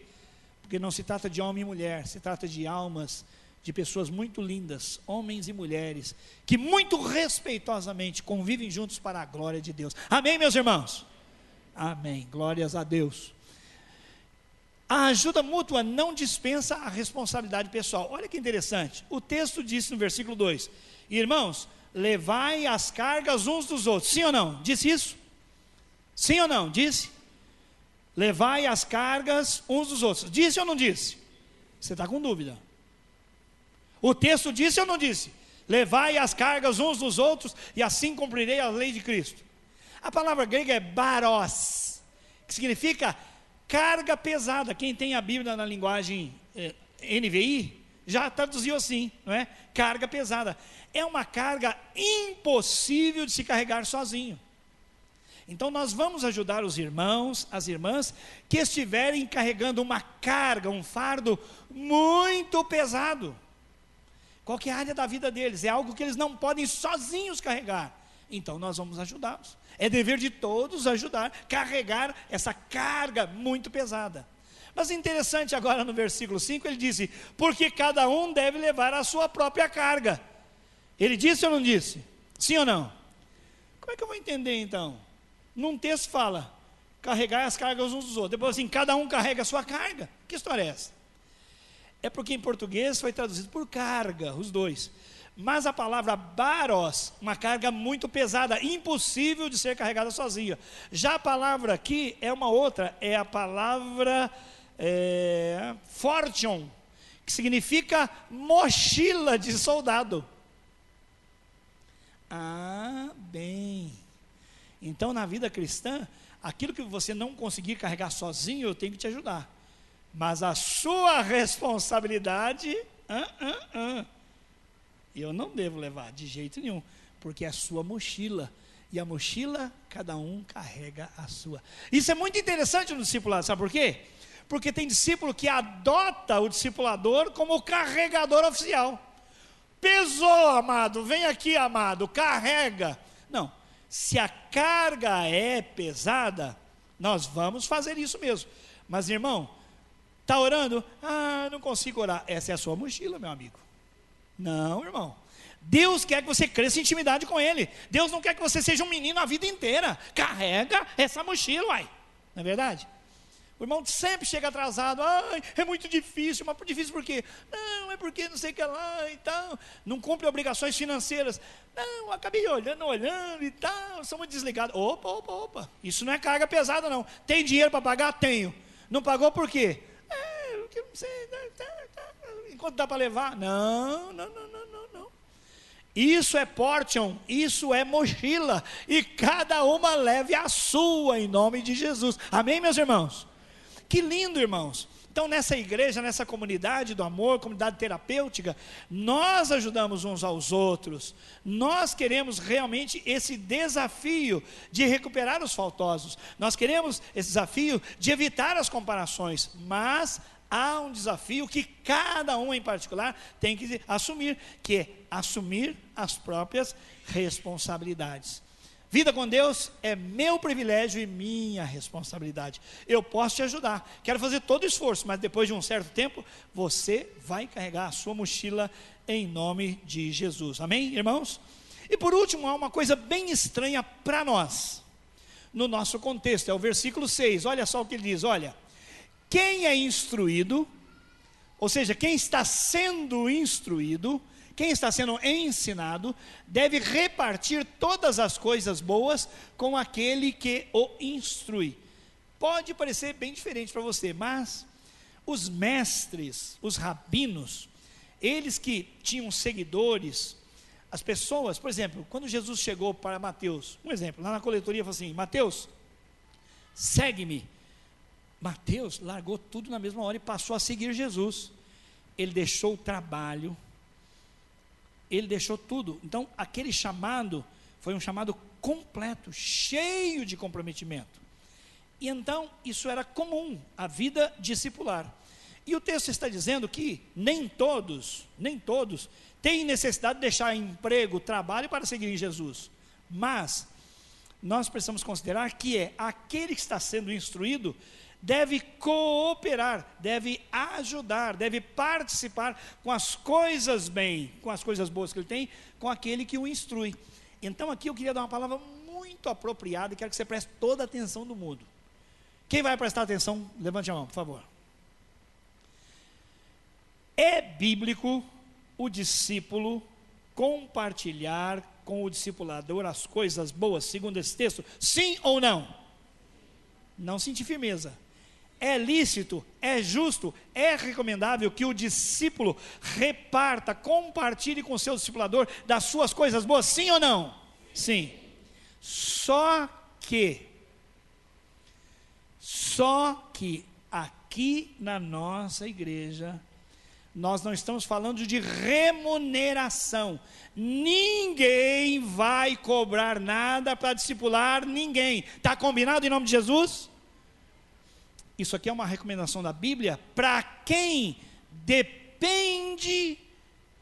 Speaker 5: Porque não se trata de homem e mulher, se trata de almas de pessoas muito lindas, homens e mulheres, que muito respeitosamente convivem juntos para a glória de Deus. Amém, meus irmãos? Amém, glórias a Deus. A ajuda mútua não dispensa a responsabilidade pessoal. Olha que interessante, o texto diz no versículo 2, irmãos, levai as cargas uns dos outros. Sim ou não? Disse isso? Sim ou não? Disse? Levai as cargas uns dos outros. Disse ou não disse? Você está com dúvida. O texto disse ou não disse? Levai as cargas uns dos outros e assim cumprirei a lei de Cristo. A palavra grega é baros, que significa carga pesada. Quem tem a Bíblia na linguagem NVI, já traduziu assim, não é? Carga pesada. É uma carga impossível de se carregar sozinho. Então nós vamos ajudar os irmãos, as irmãs, que estiverem carregando uma carga, um fardo muito pesado. Qualquer área da vida deles, é algo que eles não podem sozinhos carregar. Então nós vamos ajudá-los. É dever de todos ajudar, carregar essa carga muito pesada. Mas interessante agora no versículo 5, ele disse, porque cada um deve levar a sua própria carga. Ele disse ou não disse? Sim ou não? Como é que eu vou entender então? Num texto fala, carregar as cargas uns dos outros. Depois assim, cada um carrega a sua carga. Que história é essa? É porque em português foi traduzido por carga, os dois. Mas a palavra baros, uma carga muito pesada, impossível de ser carregada sozinha. Já a palavra aqui é uma outra, é a palavra fortune, que significa mochila de soldado. Ah, bem. Então na vida cristã, aquilo que você não conseguir carregar sozinho, eu tenho que te ajudar. Mas a sua responsabilidade, eu não devo levar de jeito nenhum, porque é a sua mochila, e a mochila, cada um carrega a sua. Isso é muito interessante no discipulado, sabe por quê? Porque tem discípulo que adota o discipulador como o carregador oficial. Pesou, amado, vem aqui, amado, carrega. Não, se a carga é pesada, nós vamos fazer isso mesmo. Mas irmão, está orando? Não consigo orar. Essa é a sua mochila, meu amigo. Não, irmão. Deus quer que você cresça em intimidade com Ele. Deus não quer que você seja um menino a vida inteira. Carrega essa mochila, uai. Não é verdade? O irmão sempre chega atrasado. É muito difícil. Mas difícil por quê? Não, é porque não sei o que lá e tal. Não cumpre obrigações financeiras. Não, acabei olhando e tal. Sou muito desligado. Opa. Isso não é carga pesada, não. Tem dinheiro para pagar? Tenho. Não pagou por quê? Porque não sei. Enquanto dá para levar? Não. Isso é portion, isso é mochila, e cada uma leve a sua em nome de Jesus. Amém, meus irmãos? Que lindo, irmãos. Então nessa igreja, nessa comunidade do amor, comunidade terapêutica, nós ajudamos uns aos outros. Nós queremos realmente esse desafio de recuperar os faltosos. Nós queremos esse desafio de evitar as comparações, mas há um desafio que cada um em particular tem que assumir, que é assumir as próprias responsabilidades. Vida com Deus é meu privilégio e minha responsabilidade. Eu posso te ajudar, quero fazer todo o esforço, mas depois de um certo tempo, você vai carregar a sua mochila em nome de Jesus. Amém, irmãos? E por último, há uma coisa bem estranha para nós, no nosso contexto, é o versículo 6, olha só o que ele diz, olha, quem é instruído, ou seja, quem está sendo instruído, quem está sendo ensinado, deve repartir todas as coisas boas com aquele que o instrui. Pode parecer bem diferente para você, mas os mestres, os rabinos, eles que tinham seguidores, as pessoas, por exemplo, quando Jesus chegou para Mateus, um exemplo, lá na coletoria falou assim, Mateus, segue-me. Mateus largou tudo na mesma hora e passou a seguir Jesus. Ele deixou o trabalho, ele deixou tudo. Então aquele chamado foi um chamado completo, cheio de comprometimento. E então isso era comum, a vida discipular. E o texto está dizendo que nem todos têm necessidade de deixar emprego, trabalho para seguir Jesus. Mas nós precisamos considerar que aquele que está sendo instruído deve cooperar, deve ajudar, deve participar com as coisas bem, com as coisas boas que ele tem, com aquele que o instrui. Então aqui eu queria dar uma palavra muito apropriada e quero que você preste toda a atenção do mundo. Quem vai prestar atenção, levante a mão, por favor. É bíblico o discípulo compartilhar com o discipulador as coisas boas, segundo esse texto? Sim ou não? Não senti firmeza. É lícito, é justo, é recomendável que o discípulo reparta, compartilhe com o seu discipulador das suas coisas boas, sim ou não? Sim. Só que aqui na nossa igreja, nós não estamos falando de remuneração. Ninguém vai cobrar nada para discipular ninguém. Está combinado em nome de Jesus? Isso aqui é uma recomendação da Bíblia para quem depende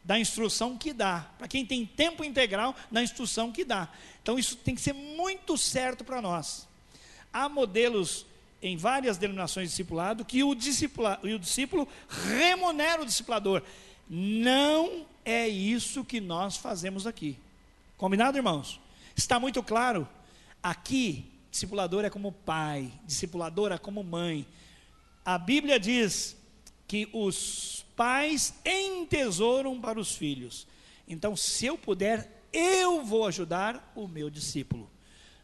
Speaker 5: da instrução que dá, para quem tem tempo integral na instrução que dá. Então isso tem que ser muito certo para nós. Há modelos em várias denominações de discipulado que o discípulo remunera o discipulador. Não é isso que nós fazemos aqui. Combinado, irmãos? Está muito claro? Aqui, discipulador é como pai, discipuladora é como mãe. A Bíblia diz que os pais entesouram para os filhos. Então, se eu puder, eu vou ajudar o meu discípulo.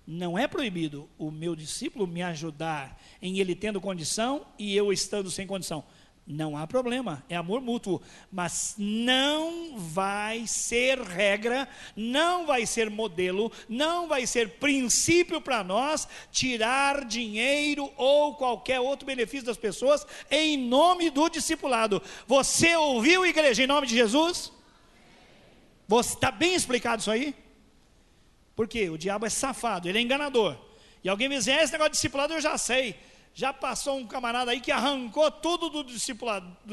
Speaker 5: Não é proibido o meu discípulo me ajudar em ele tendo condição e eu estando sem condição. Não há problema, é amor mútuo, mas não vai ser regra, não vai ser modelo, não vai ser princípio para nós tirar dinheiro ou qualquer outro benefício das pessoas em nome do discipulado. Você ouviu, igreja, em nome de Jesus? Está bem explicado isso aí? Porque o diabo é safado, ele é enganador. E alguém me diz, esse negócio de discipulado eu já sei. Já passou um camarada aí que arrancou tudo do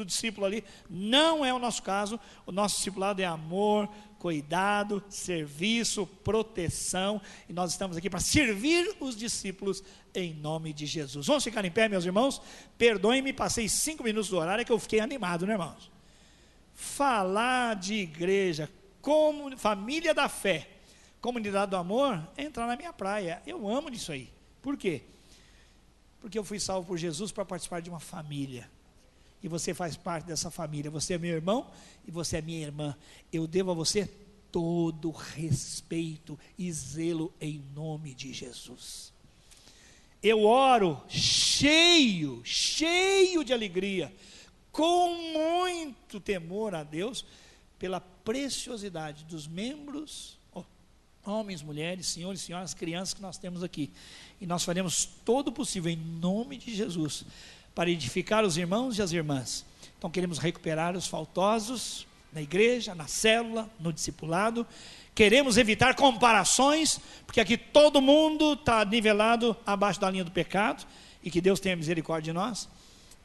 Speaker 5: discípulo ali. Não é o nosso caso. O nosso discipulado é amor, cuidado, serviço, proteção. E nós estamos aqui para servir os discípulos em nome de Jesus. Vamos ficar em pé, meus irmãos? Perdoem-me, passei 5 minutos do horário, é que eu fiquei animado, né, irmãos? Falar de igreja, como família da fé, comunidade do amor, é entrar na minha praia. Eu amo disso aí. Por quê? Porque eu fui salvo por Jesus para participar de uma família. E você faz parte dessa família. Você é meu irmão e você é minha irmã. Eu devo a você todo respeito e zelo em nome de Jesus. Eu oro cheio de alegria, com muito temor a Deus, pela preciosidade dos membros, homens, mulheres, senhores e senhoras, crianças que nós temos aqui. E nós faremos todo o possível em nome de Jesus para edificar os irmãos e as irmãs. Então queremos recuperar os faltosos na igreja, na célula, no discipulado. Queremos evitar comparações, porque aqui todo mundo está nivelado abaixo da linha do pecado, e que Deus tenha misericórdia de nós.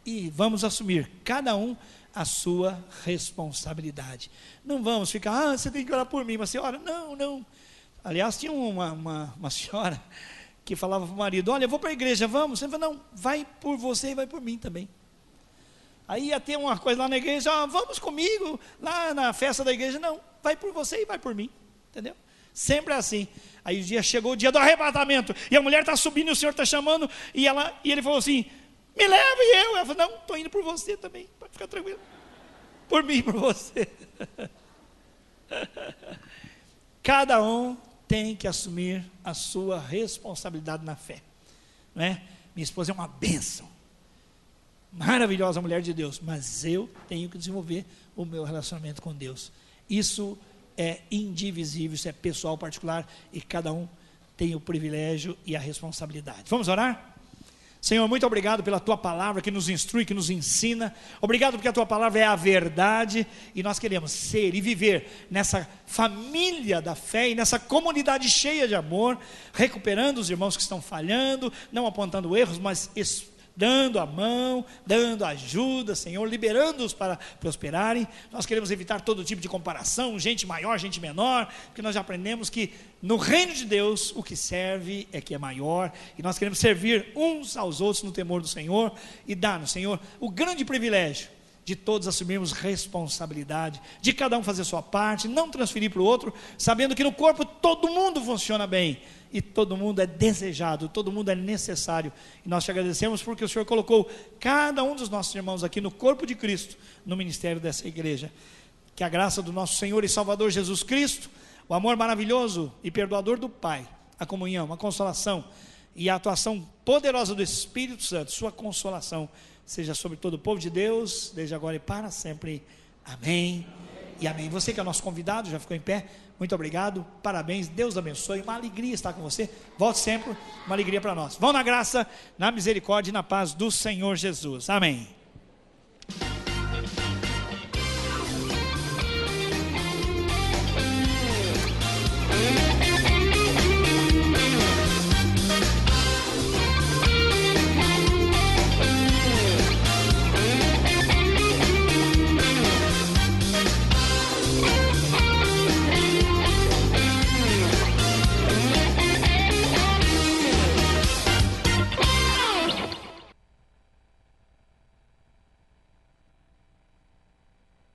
Speaker 5: E vamos assumir, cada um, a sua responsabilidade. Não vamos ficar, você tem que orar por mim, mas senhora, não. Aliás, tinha uma senhora que falava para o marido, olha, eu vou para a igreja, vamos? Ele falou, não, vai por você e vai por mim também. Aí ia ter uma coisa lá na igreja, vamos comigo, lá na festa da igreja, não, vai por você e vai por mim, entendeu? Sempre assim. Aí chegou o dia do arrebatamento, e a mulher está subindo, e o Senhor está chamando, e ele falou assim, me leva, e eu. Ela falou, não, estou indo por você também, pode ficar tranquilo, por mim, por você. Cada um tem que assumir a sua responsabilidade na fé, não é? Minha esposa é uma bênção, maravilhosa mulher de Deus, mas eu tenho que desenvolver o meu relacionamento com Deus. Isso é indivisível, isso é pessoal, particular, e cada um tem o privilégio e a responsabilidade. Vamos orar? Senhor, muito obrigado pela Tua palavra que nos instrui, que nos ensina. Obrigado porque a Tua palavra é a verdade e nós queremos ser e viver nessa família da fé e nessa comunidade cheia de amor, recuperando os irmãos que estão falhando, não apontando erros, mas dando a mão, dando ajuda, Senhor, liberando-os para prosperarem. Nós queremos evitar todo tipo de comparação, gente maior, gente menor, porque nós já aprendemos que no reino de Deus o que serve é que é maior, e nós queremos servir uns aos outros no temor do Senhor, e dar-nos, Senhor, o grande privilégio de todos assumirmos responsabilidade, de cada um fazer sua parte, não transferir para o outro, sabendo que no corpo todo mundo funciona bem, e todo mundo é desejado, todo mundo é necessário, e nós te agradecemos porque o Senhor colocou cada um dos nossos irmãos aqui no corpo de Cristo, no ministério dessa igreja. Que a graça do nosso Senhor e Salvador Jesus Cristo, o amor maravilhoso e perdoador do Pai, a comunhão, a consolação e a atuação poderosa do Espírito Santo, sua consolação, seja sobre todo o povo de Deus, desde agora e para sempre. Amém e amém. Você que é nosso convidado, já ficou em pé, muito obrigado, parabéns, Deus abençoe, uma alegria estar com você, volte sempre, uma alegria para nós. Vão na graça, na misericórdia e na paz do Senhor Jesus. Amém.